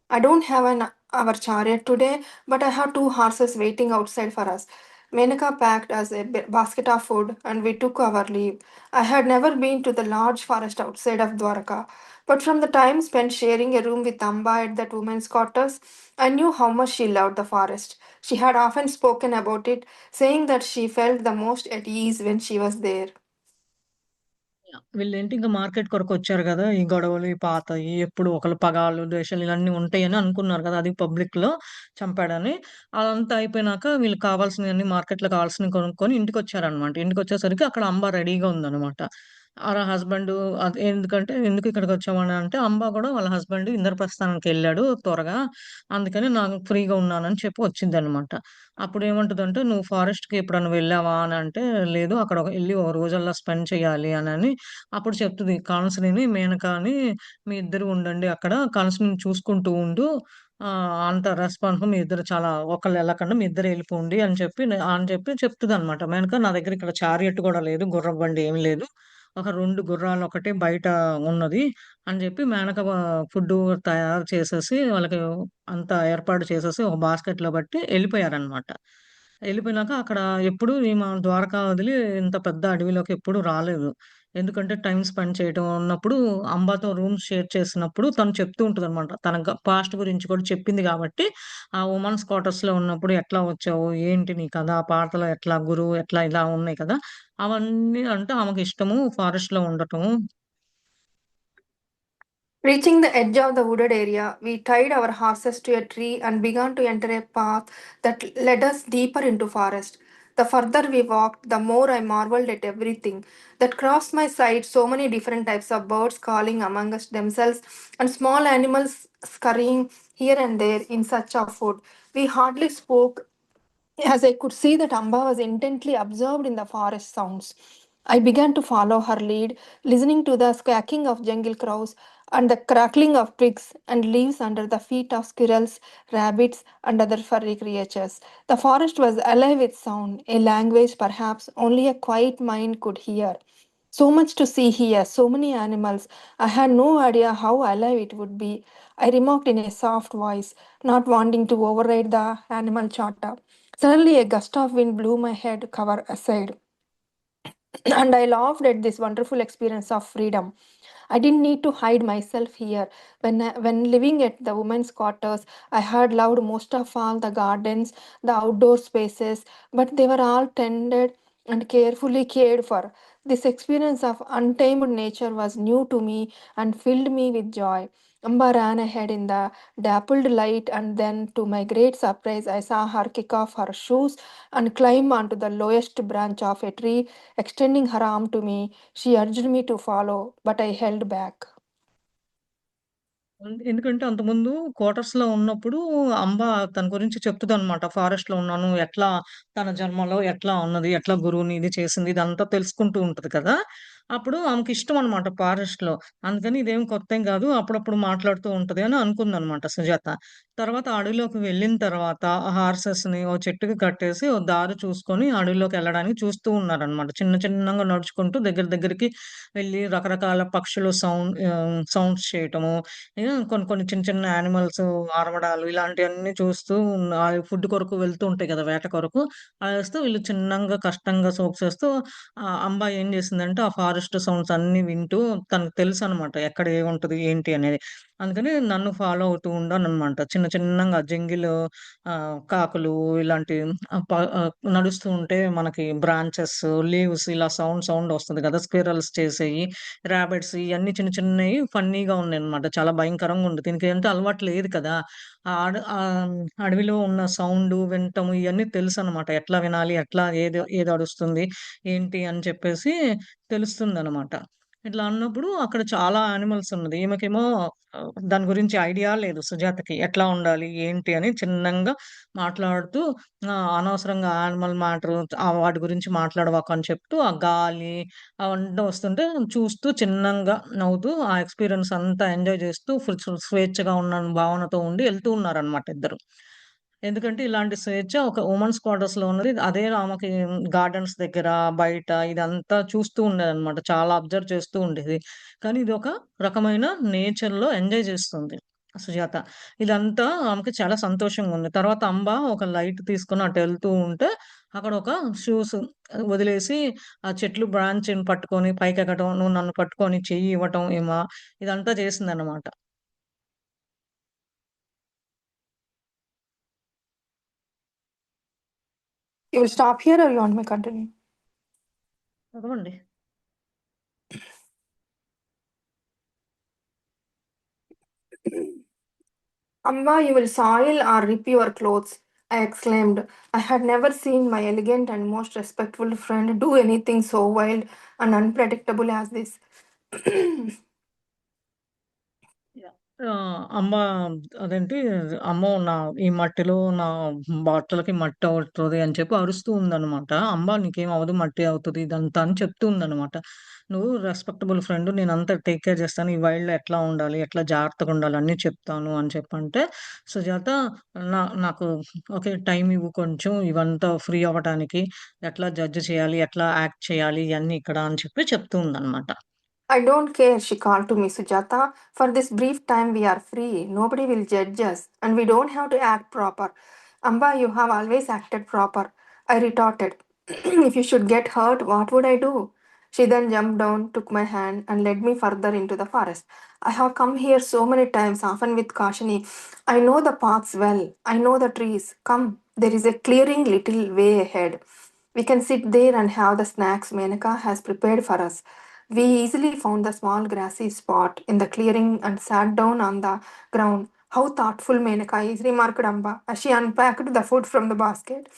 I don't have our chariot today, but I have two horses waiting outside for us. Menaka packed us a basket of food and we took our leave. I had never been to the large forest outside of Dwarka, but from the time spent sharing a room with Amba at that women's quarters, I knew how much she loved the forest. She had often spoken about it, saying that she felt the most at ease when she was there. వీళ్ళేంటి ఇంక market కొరకొచ్చారు గదా! ఈ గొడవలు, ఈ పాతయి ఎప్పుడు ఒకళ్ళు పగాలు, ద్వేషాలు ఇవన్నీ ఉంటాయని అనుకున్నారు గదా! అది పబ్లిక్‌లో చంపాడని. అదంతా అయిపోయినాక వీళ్ళకి కావాల్సినయన్నీ మార్కెట్‌లో కావాల్సినవి కొనుక్కొని ఇంటికొచ్చారనమాట. ఇంటికొచ్చేసరికి అక్కడ అంబ రెడీగా ఉందనమాట. ఆళ్ళ హస్బెండు ఎందుకంటే "ఎందుకు ఇక్కడికొచ్చావని" అంటే, అంబ గూడా వాళ్ళ హస్బెండ్ ఇంద్రప్రస్థానానికెళ్ళాడు త్వరగా. అందుకని నాకు ఫ్రీగా ఉన్నానని చెప్పి వచ్చిందనమాట. అప్పుడేమంటదంటే, "నువ్వు ఫారెస్ట్‌కి ఎప్పుడన్నా వెళ్ళావా?" అనంటే, "లేదు అక్కడ ఎళ్లి ఒక రోజల్లా స్పెండ్ చేయాలి" అనని అప్పుడు చెప్తది కాన్సీని, మేనక అని మీ ఇద్దరు ఉండండి అక్కడ. కాన్సీని చూసుకుంటూ ఉండు. అంత రెస్పాన్స్ మీ ఇద్దరు చాలా ఒకళ్ళు ఎళ్ళకండి మీ ఇద్దరే ఎళ్ళిపోండి అని చెప్పి చెప్తదనమాట. మేనక నా దగ్గర ఇక్కడ చారియట్ గూడా లేదు. గుర్రపు బండి ఏమి లేదు. ఒక 2 గుర్రాలు ఒకటే బయట ఉన్నది అని చెప్పి మేనక ఫుడ్డు తయారు చేసేసి వాళ్ళకి అంతా ఏర్పాటు చేసేసి ఒక బాస్కెట్‌లో బట్టి ఎళ్ళిపోయారనమాట. ఎళ్ళిపోయినాక అక్కడ ఎప్పుడు ఈమె ద్వారకా వదిలి ఇంత పెద్ద అడవిలోకి ఎప్పుడు రాలేదు. ఎందుకంటే టైమ్ స్పెండ్ చేయటం ఉన్నప్పుడు అంబాతో రూమ్స్ షేర్ చేసినప్పుడు తను చెప్తూ ఉంటదనమాట. తన పాస్ట్ గురించి కూడా చెప్పింది గాబట్టి, ఆ వుమెన్స్ క్వార్టర్స్‌లో ఉన్నప్పుడు ఎట్లా వచ్చావు? ఏంటి నీ కథ? పాటలు ఎట్లా? గురువు ఎట్లా? ఇలా ఉన్నాయి కదా! అవన్నీ అంటే ఆమెకిష్టము ఫారెస్ట్‌లో ఉండటం. Reaching the edge of the wooded area, we tied our horses to a tree and began to enter a path that led us deeper into forest. The further we walked, the more I marveled at everything that crossed my sight. So many different types of birds calling among us themselves, and small animals scurrying here and there in search of food. We hardly spoke as I could see that Amba was intently absorbed in the forest sounds. I began to follow her lead, listening to the squawking of jungle crows and the crackling of twigs and leaves under the feet of squirrels, rabbits, and other furry creatures. The forest was alive with sound, a language perhaps only a quiet mind could hear. So much to see here, so many animals. I had no idea how alive it would be. I remarked in a soft voice, not wanting to override the animal chatter. Suddenly, a gust of wind blew my head cover aside, and I laughed at this wonderful experience of freedom. I didn't need to hide myself here. When living at the women's quarters, I had loved most of all the gardens, the outdoor spaces, but they were all tended and carefully cared for. This experience of untamed nature was new to me and filled me with joy. Amba ran ahead in the dappled light, and then, to my great surprise, I saw her kick off her shoes and climb onto the lowest branch of a tree, extending her arm to me. She urged me to follow, but I held back. ఎందుకంటే అంతకుముందు క్వార్టర్స్‌లో ఉన్నప్పుడు అంబ తన గురించి చెప్తదనమాట. ఫారెస్ట్‌లో ఉన్నాను. ఎట్లా తన జన్మలో ఎట్లా ఉన్నది, ఎట్లా గురువుని ఇది చేసింది ఇదంతా తెలుసుకుంటూ ఉంటది కదా! అప్పుడు ఆమెకిష్టం అనమాట ఫారెస్ట్‌లో. అందుకని ఇదేం కొత్తేం గాదు. అప్పుడప్పుడు మాట్లాడుతూ ఉంటది అని అనుకుందనమాట సుజాత. తర్వాత అడవిలోకి వెళ్ళిన తర్వాత ఆ హార్సెస్‌ని ఓ చెట్టుకి కట్టేసి ఓ దారి చూసుకొని అడవిలోకెళ్ళడానికి చూస్తూ ఉన్నారనమాట. చిన్న చిన్నగా నడుచుకుంటూ దగ్గర దగ్గరికి వెళ్లి రకరకాల పక్షులు సౌండ్స్ చేయటము కొన్ని కొన్ని చిన్న చిన్న యానిమల్స్ అరవడాలు ఇలాంటియన్నీ చూస్తూ ఫుడ్ కొరకు వెళ్తూ ఉంటాయి కదా! వేట కొరకు. అలా చేస్తూ వీళ్ళు చిన్నంగా కష్టంగా చేస్తూ అంబ ఏం చేసిందంటే ఆ ఫారెస్ట్ సౌండ్స్ అన్నీ వింటూ తనకు తెలుసనమాట. ఎక్కడ ఏముంటది ఏంటి అనేది. అందుకని నన్ను ఫాలో అవుతూ ఉండననమాట. చిన్న చిన్నంగా జంగిల్ కాకులు ఇలాంటి నడుస్తూ ఉంటే మనకి బ్రాంచెస్, లీవ్స్ ఇలా సౌండ్ వస్తది కదా! స్క్విరల్స్ చేసేయి. రాబిట్స్ ఇయన్నీ చిన్న చిన్నయి ఫన్నీగా ఉన్నాయన్నమాట. చాలా భయంకరంగా ఉంది. దీనికేంటో అలవాటు లేదు కదా! అడవిలో ఉన్న సౌండు వినటము ఇయన్నీ తెలుసనమాట. ఎట్లా వినాలి? ఎట్లా ఏది అరుస్తుంది? ఏంటి? అని చెప్పేసి తెలుస్తుందనమాట. ఇట్లా అన్నప్పుడు అక్కడ చాలా యానిమల్స్ ఉన్నది. ఈమెకేమో దాని గురించి ఐడియా లేదు సుజాతకి. ఎట్లా ఉండాలి? ఏంటి? అని చిన్నంగా మాట్లాడుతూ అనవసరంగా యానిమల్ మ్యాటర్ వాటి గురించి మాట్లాడవాకు అని చెప్తూ ఆ గాలి అవన్నీ వస్తుంటే చూస్తూ చిన్నంగా నవ్వుతూ ఆ ఎక్స్‌పీరియన్స్ అంతా ఎంజాయ్ చేస్తూ స్వేచ్ఛగా ఉన్న భావనతో ఉండి ఎళ్తూ ఉన్నారనమాట ఇద్దరు. ఎందుకంటే ఇలాంటి స్వేచ్ఛ ఒక వుమెన్స్ క్వార్టర్స్‌లో ఉన్నది. అదే ఆమెకి గార్డెన్స్ దగ్గర, బయట ఇదంతా చూస్తూ ఉండేదనమాట. చాలా అబ్జర్వ్ చేస్తూ ఉండేది. కానీ ఇదొక రకమైన నేచర్‌లో ఎంజాయ్ చేస్తుంది సుజాత. ఇదంతా ఆమెకి చాలా సంతోషంగుంది. తర్వాత అంబ ఒక లైట్ తీసుకొని అటెళ్తూ ఉంటే అక్కడ ఒక షూస్ వదిలేసి, ఆ చెట్లు బ్రాంచ్‌ని పట్టుకొని పైకెక్కడం, నువ్వు నన్ను పట్టుకొని చెయ్యి ఇవ్వటం ఇదంతా చేసిందనమాట. You will stop here or you want me to continue? చదవండి. Amba, you will soil or rip your clothes, I exclaimed. I had never seen my elegant and most respectful friend do anything so wild and unpredictable as this. Yeah! అమ్మ అదేంటి, అమ్మో! ఈ మట్టిలో నా బట్టలకి మట్టి అవుతది అని చెప్పి అరుస్తూ ఉందనమాట. "అంబ నీకేం అవ్వదు, మట్టి అవుతది ఇదంతా" అని చెప్తూ ఉందనమాట. "నువ్వు రెస్పెక్టబుల్ ఫ్రెండ్, నేనంతా టేక్ కేర్ చేస్తాను. ఈ వైల్డ్‌లో ఎట్లా ఉండాలి, ఎట్లా జాగ్రత్తగుండాలి అన్నీ చెప్తాను" అని చెప్పంటే, సుజాత నాకు "ఓకే. టైమ్ ఇవ్వు కొంచెం, ఇవంతా ఫ్రీ అవ్వటానికి. ఎట్లా జడ్జ్ చేయాలి, ఎట్లా యాక్ట్ చేయాలి ఇయన్నీ ఇక్కడ" అని చెప్పి చెప్తూ ఉందనమాట. I don't care, she called to me, Sujata. For this brief time, we are free. Nobody will judge us, and we don't have to act proper. Amba, you have always acted proper. I retorted. If you should get hurt, what would I do? She then jumped down, took my hand, and led me further into the forest. I have come here so many times, often with caution. I know the paths well. I know the trees. Come, there is a clearing little way ahead. We can sit there and have the snacks Menaka has prepared for us. We easily found the small grassy spot in the clearing and sat down on the ground. How thoughtful Menaka is, remarked Amba as she unpacked the food from the basket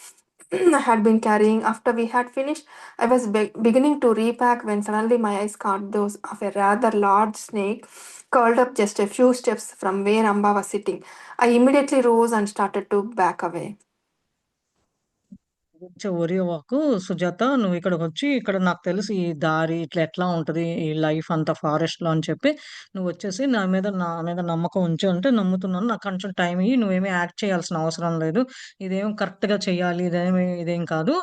I had been carrying. After we had finished, I was beginning to repack when suddenly my eyes caught those of a rather large snake curled up just a few steps from where Amba was sitting. I immediately rose and started to back away. కొంచెం వరి అవ్వకు సుజాత. నువ్విక్కడికొచ్చి, ఇక్కడ నాకు తెలుసు ఈ దారి ఇట్లా ఎట్లా ఉంటది, ఈ లైఫ్ అంతా ఫారెస్ట్‌లో అని చెప్పి, నువ్వొచ్చేసి నా మీద నమ్మకం ఉంచు అంటే, నమ్ముతున్నాను. నాకు కొంచెం టైం ఇయ్యి. నువ్వేమి యాక్ట్ చేయాల్సిన అవసరం లేదు. ఇదేం కరెక్ట్‌గా చెయ్యాలి, ఇదేం కాదు.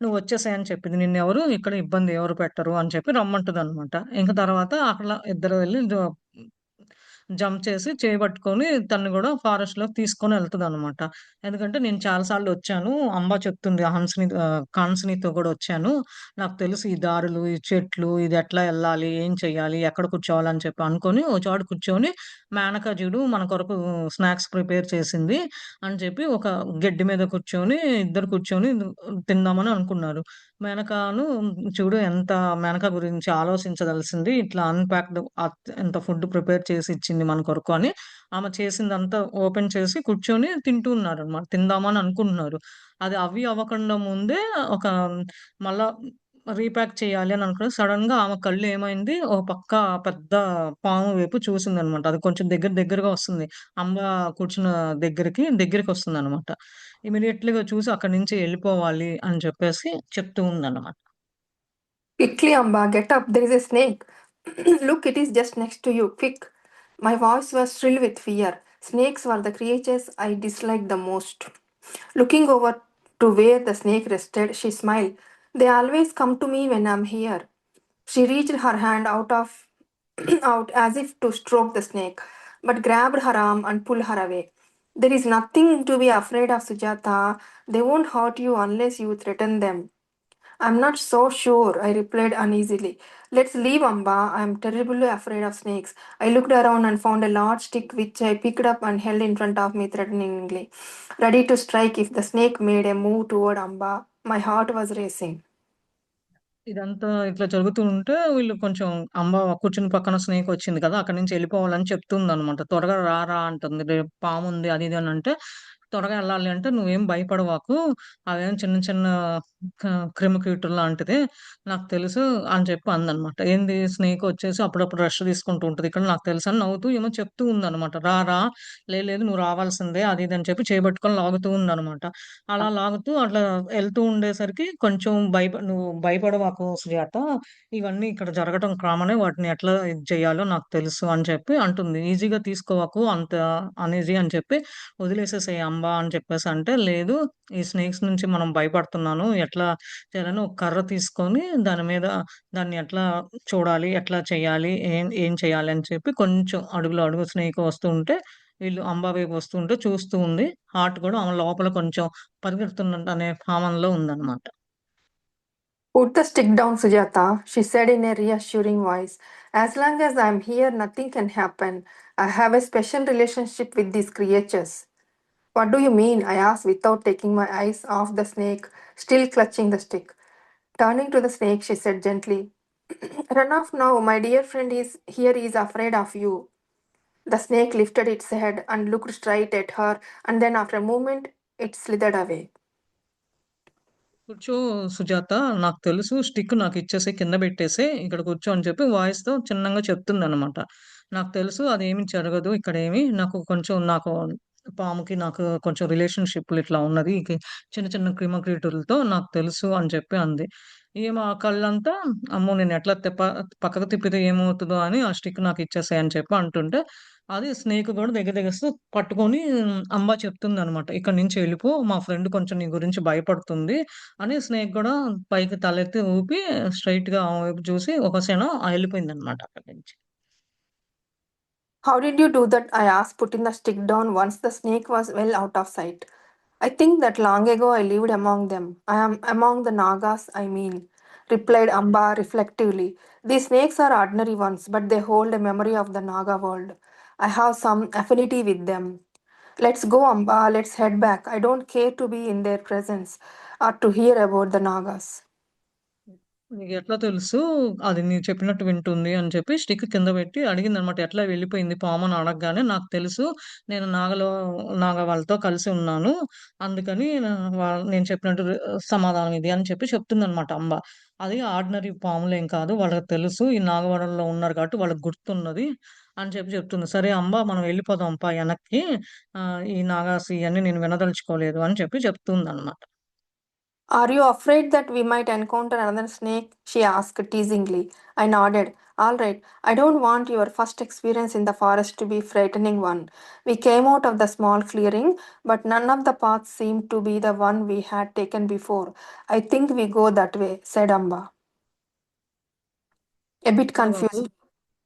నువ్వొచ్చేసేయి అని చెప్పింది. నిన్నెవరు ఇక్కడ ఇబ్బంది ఎవరు పెట్టరు అని చెప్పి రమ్మంటదనమాట. ఇంక తర్వాత అట్లా ఇద్దరు వెళ్లి జంప్ చేసి చేయబట్టుకొని తనని గూడా ఫారెస్ట్‌లోకి తీసుకొనెళ్తదనమాట. ఎందుకంటే నేను చాలా సార్లొచ్చాను. అంబా చెప్తుంది కాన్సీనితో గూడా ఒచ్చాను. నాకు తెలుసు ఈ దారులు, ఈ చెట్లు, ఇదెట్లా ఎళ్ళాలి, ఏం చెయ్యాలి, ఎక్కడ కూర్చోవాలి అని చెప్పి అనుకోని, ఓ చోట కూర్చొని మేనక చూడు మన కొరకు స్నాక్స్ ప్రిపేర్ చేసింది అని చెప్పి, ఒక గెడ్డి మీద కూర్చొని, ఇద్దరు కూర్చొని తిందామని అనుకున్నారు. మేనకను చూడు ఎంత మేనక గురించి ఆలోచించదలిసింది. ఇట్లా అన్‌పాక్డ్ ఎంత ఫుడ్ ప్రిపేర్ చేసి ఇచ్చింది మన కొరకు అని, ఆమె చేసిందంతా ఓపెన్ చేసి కూర్చొని తింటూ ఉన్నారనమాట. తిందామని అనుకుంటున్నారు. అది అవి అవ్వకుండా ముందే ఒక మళ్ళా రీప్యాక్ చేయాలి అని అనుకుని సడెన్‌గా ఆమె కళ్ళు ఏమైంది, ఒక పక్క పెద్ద పాము వైపు చూసిందనమాట. అది కొంచెం దగ్గరగా వస్తుంది. అంబ కూర్చున్న దగ్గరికొస్తుందనమాట. ఇమ్మీడియేట్‌లీగా చూసి అక్కడి నుంచి ఎళ్ళిపోవాలి అని చెప్పేసి చెప్తూ ఉందన్నమాట. Quickly, Amba, get up, there is a snake. Look, it is just next to you, quick. My voice was shrill with fear. Snakes were the creatures I disliked the most. Looking over to where the snake rested, she smiled. They always come to me when I'm here. She reached her hand out as if to stroke the snake, but grabbed her arm and pulled her away. There is nothing to be afraid of, Sujata. They won't hurt you unless you threaten them. I'm not so sure, I replied uneasily. Let's leave, Amba. I'm terribly afraid of snakes. I looked around and found a large stick which I picked up and held in front of me threateningly, ready to strike if the snake made a move toward Amba. My heart was racing. ఇదంతా ఇట్లా జరుగుతూ ఉంటే వీళ్ళు కొంచెం అంబ కూర్చుని పక్కన స్నేకొచ్చింది కదా! అక్కడి నుంచి ఎళ్ళిపోవాలని చెప్తుందనమాట. త్వరగా రా అంటుంది. రేపు పాముంది అది ఇది అనంటే, త్వరగా ఎళ్ళాలి అంటే నువ్వేం భయపడమాకు. అవేం చిన్న చిన్న క క్రిమికీటులు లాంటిది. నాకు తెలుసు అని చెప్పి అందనమాట. ఏంది స్నేకొచ్చేసి అప్పుడప్పుడు రెస్ట్ తీసుకుంటూ ఉంటది ఇక్కడ నాకు తెలుసని నవ్వుతూ ఏమో చెప్తూ ఉందనమాట. రా లేదు నువ్వు రావాల్సిందే అది ఇది అని చెప్పి చేయబట్టుకొని లాగుతూ ఉందనమాట. అలా లాగుతూ అట్లా ఎళ్తూ ఉండేసరికి కొంచెం నువ్వు భయపడమాకు సుజాత. ఇవన్నీ ఇక్కడ జరగటం కామనే. వాటిని ఎట్లా ఇది చేయాలో నాకు తెలుసు అని చెప్పి అంటుంది. ఈజీగా తీసుకోమాకు అంత అనీజీ అని చెప్పి వదిలేసేసేయి అంబా అని చెప్పేసంటే, లేదు ఈ స్నేక్స్ నుంచి మనం భయపడుతున్నాను. ఎట్లా చేయాలని ఒక కర్ర తీసుకొని దాన్ని ఎట్లా చూడాలి, ఎట్లా చేయాలి, ఏం ఏం చేయాలి అని చెప్పి కొంచెం అడుగులో అడుగు స్నేక్ వస్తూ ఉంటే వీళ్ళు అంబా వైపు వస్తుంటే చూస్తూ ఉంది. హార్ట్ కూడా ఆమె లోపల కొంచెం పరిగెడుతున్నట్టు అనే భావనలో ఉందన్నమాట. Put the stick down, Sujata, she said in a reassuring voice. As long as I'm here, nothing can happen. I have a special relationship with these creatures. What do you mean? I asked without taking my eyes off the snake, still clutching the stick. Turning to the snake, she said gently, Run off now, my dear friend is here is afraid of you. The snake lifted its head and looked straight at her, and then after a moment, it slithered away. కూర్చో సుజాత, నాకు తెలుసు, stick నాకు ఇచ్చేసి కింద పెట్టేసి ఇక్కడ కూర్చో అని చెప్పి వాయిస్ తో చిన్నగా చెప్తుంది అనమాట. నాకు తెలుసు అదేమి జరగదు ఇక్కడ ఏమి, నాకు కొంచెం నాకు పాముకి నాకు కొంచెం రిలేషన్షిప్ ఇట్లా ఉన్నది, చిన్న చిన్న క్రిముకీటులతో నాకు తెలుసు అని చెప్పి అంది. ఏమో ఆ కళ్ళంతా, అమ్మో నేను ఎట్లా పక్కకు తిప్పితే ఏమవుతుందో అని ఆ స్టిక్ నాకు ఇచ్చేసాయి అని చెప్పి అంటుంటే, అది స్నేక్ కూడా దగ్గర దగ్గర పట్టుకొని అంబా చెప్తుంది అనమాట, ఇక్కడ నుంచి వెళ్ళిపో, మా ఫ్రెండ్ కొంచెం నీ గురించి భయపడుతుంది అని. స్నేక్ కూడా పైకి తలెత్తి ఊపి స్ట్రైట్ గా ఆమె వైపు చూసి ఒక క్షణం వెళ్ళిపోయింది అనమాట అక్కడి నుంచి. How did you do that? I asked, putting the stick down once the snake was well out of sight. I think that long ago I lived among them. I am among the Nagas, I mean, replied Amba reflectively. These snakes are ordinary ones, but they hold a memory of the Naga world. I have some affinity with them. Let's go, Amba, let's head back. I don't care to be in their presence or to hear about the Nagas. నీకెట్లా తెలుసు అది నీ చెప్పినట్టు వింటుంది అని చెప్పి stick కింద పెట్టి అడిగిందనమాట. ఎట్లా వెళ్ళిపోయింది పాము అని అడగగానే, నాకు తెలుసు, నేను నాగ వాళ్ళతో కలిసి ఉన్నాను, అందుకని నేను చెప్పినట్టు సమాధానం ఇది అని చెప్పి చెప్తుందనమాట అంబ. అది ఆర్డినరీ పాములేం కాదు, వాళ్ళకి తెలుసు ఈ నాగవనంలో ఉన్నారు కాబట్టి వాళ్ళకి గుర్తున్నది అని చెప్పి చెప్తుంది. సరే అంబ, మనం వెళ్ళిపోదాం పా వెనక్కి, ఈ నాగాసి ఇవన్నీ నేను వినదలుచుకోలేదు అని చెప్పి చెప్తుంది అనమాట. Are you afraid that we might encounter another snake? She asked teasingly. I nodded. All right, I don't want your first experience in the forest to be frightening one. We came out of the small clearing, but none of the paths seemed to be the one we had taken before. I think we go that way, said Amba, a bit Babu, confused.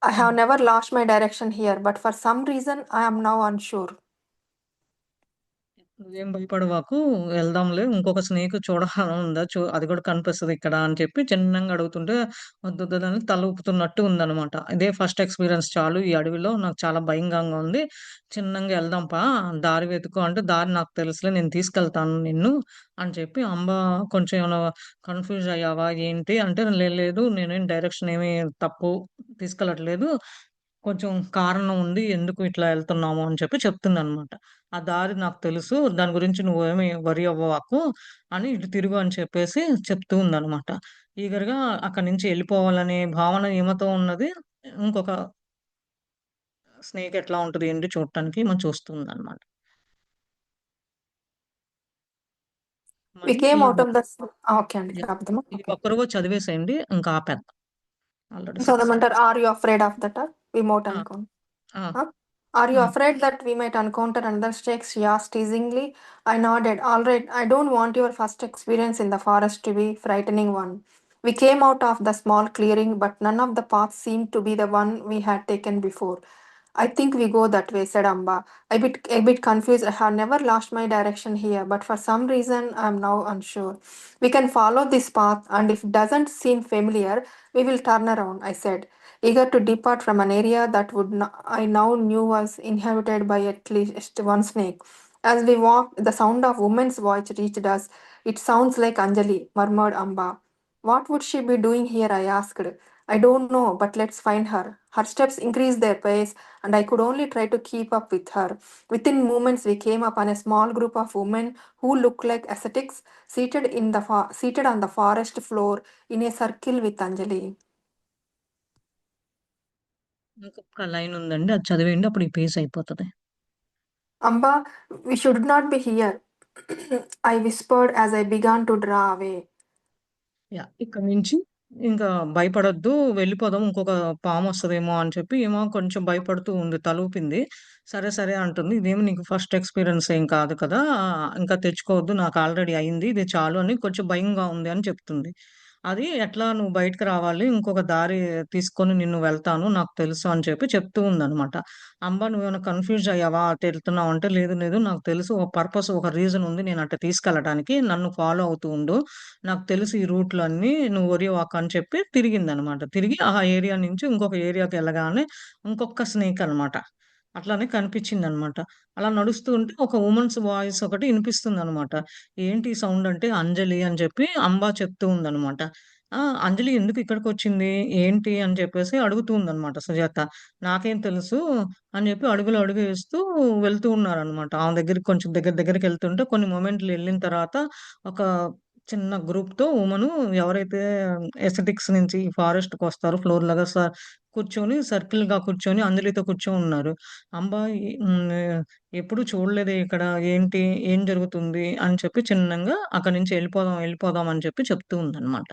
I have never lost my direction here, but for some reason I am now unsure. నువ్వేం భయపడవాకు, వెళ్దాంలే, ఇంకొక snake చూడాలని ఉందా, అది కూడా కనిపిస్తది ఇక్కడ అని చెప్పి చిన్నంగా అడుగుతుంటే, వద్దొద్దు అని తల ఊపుతున్నట్టు ఉందనమాట. ఇదే ఫస్ట్ ఎక్స్‌పీరియన్స్ చాలు ఈ అడవిలో, నాకు చాలా భయంగా ఉంది. చిన్నంగా వెళ్దాం పా, దారి వెతుకు అంటే, దారి నాకు తెలుసులే, నేను తీసుకెళ్తాను నిన్ను అని చెప్పి అంబ కొంచెం ఏమైనా కన్‌ఫ్యూజ్ అయ్యావా ఏంటి అంటే, లేదు నేనేం డైరెక్షన్ ఏమి తప్పు తీసుకెళ్ళట్లేదు, కొంచెం కారణం ఉంది ఎందుకు ఇట్లా వెళ్తున్నాము అని చెప్పి చెప్తుందనమాట. ఆ దారి నాకు తెలుసు, దాని గురించి నువ్వేమి వరీ అవ్వవాకు అని, ఇటు తిరుగు అని చెప్పేసి చెప్తూ ఉందనమాట. ఈగర్‌గా అక్కడి నుంచి ఎళ్ళిపోవాలనే భావన ఈమెతో ఉన్నది. ఇంకొక స్నేక్ ఎట్లా ఉంటది ఏంటి చూడటానికి ఈమె చూస్తుందనమాట. We మరి came ఈ out of the. Okay, and yeah! ఈ okay. ఒక్క రోజు చదివేసేయండి. ఇంకా ఆపేద్దాం. ఆల్రెడీ So 6 the matter, అయింది. are you afraid of that? We moat ఆ! uncount. ఆ! Huh? Are you హ్మ్. afraid that we might encounter another snake? She asked teasingly. I nodded. All right, I don't want your first experience in the forest to be frightening one. We came out of the small clearing, but none of the paths seemed to be the one we had taken before. I think we go that way, said Amba. A bit confused. I have never lost my direction here, but for some reason I am now unsure. We can follow this path, and if it doesn't seem familiar, we will turn around, I said, eager to depart from an area that I now knew was inhabited by at least one snake. As we walked, the sound of woman's voice reached us. It sounds like Anjali, murmured Amba. What would she be doing here? I asked. I don't know, but let's find her. Her steps increased their pace, and I could only try to keep up with her. Within moments, we came upon a small group of women who looked like ascetics seated on the forest floor in a circle with Anjali. ఇంకొక line ఉందండి. అది చదివేయండి. అప్పుడు ఈ page అయిపోతది. Amba, we should not be here, I whispered as I began to draw away. Yeah! ఇక్కడి నుంచి ఇంకా భయపడొద్దు, వెళ్ళిపోదాం. ఇంకొక పామొస్తదేమో అని చెప్పి ఏమో కొంచెం భయపడుతూ ఉంది. తలూపింది. సరే, సరే అంటుంది. ఇదేమి నీకు ఫస్ట్ ఎక్స్‌పీరియన్స్ ఏం కాదు కదా! ఇంకా తెచ్చుకోవద్దు. నాకు ఆల్రెడీ అయింది. ఇది చాలు అని కొంచెం భయంగా ఉంది అని చెప్తుంది. అది ఎట్లా నువ్వు బయటకి రావాలి. ఇంకొక దారి తీసుకొని నిన్ను వెళ్తాను. నాకు తెలుసు అని చెప్పి చెప్తూ ఉందనమాట. అంబా నువ్వేమైనా కన్‌ఫ్యూజ్ అయ్యావా? అటు ఎళ్తున్నావు అంటే, లేదు లేదు నాకు తెలుసు ఒక పర్పస్, ఒక రీజన్ ఉంది నేను అటు తీసుకెళ్ళటానికి. నన్ను ఫాలో అవుతూ ఉండు. నాకు తెలుసు ఈ రూట్‌లన్నీ నువ్వు వరీ అవ్వకు అని చెప్పి తిరిగిందనమాట. తిరిగి ఆ ఏరియా నుంచి ఇంకొక ఏరియాకి ఎళ్ళగానే ఇంకొక స్నేక్ అనమాట. అట్లనే కనిపించిందనమాట. అలా నడుస్తూ ఉంటే ఒక వుమన్స్ వాయిస్ ఒకటి ఇనిపిస్తుందనమాట. ఏంటి సౌండ్ అంటే అంజలి అని చెప్పి అంబా చెప్తూ ఉందనమాట. ఆ! అంజలి ఎందుకు ఇక్కడికొచ్చింది? ఏంటి? అని చెప్పేసి అడుగుతూ ఉందనమాట సుజాత. నాకేం తెలుసు అని చెప్పి అడుగులో అడుగేస్తూ వెళ్తూ ఉన్నారనమాట. ఆమె దగ్గరికి కొంచెం దగ్గరికెళ్తుంటే కొన్ని మొమెంట్లు ఎళ్ళిన తర్వాత ఒక చిన్న గ్రూప్‌తో వుమను ఎవరైతే ఎస్థెటిక్స్ నుంచి ఫారెస్ట్‌కొస్తారో ఫ్లోర్ లాగా కూర్చొని సర్కిల్‌గా కూర్చొని అంజలితో కూర్చొనున్నారు. అంబా ఎప్పుడు చూడలేదే ఇక్కడ. ఏంటి? ఏం జరుగుతుంది? అని చెప్పి చిన్నంగా అక్కడి నుంచి ఎళ్ళిపోదాం, ఎళ్ళిపోదాం అని చెప్పి చెప్తూ ఉందనమాట.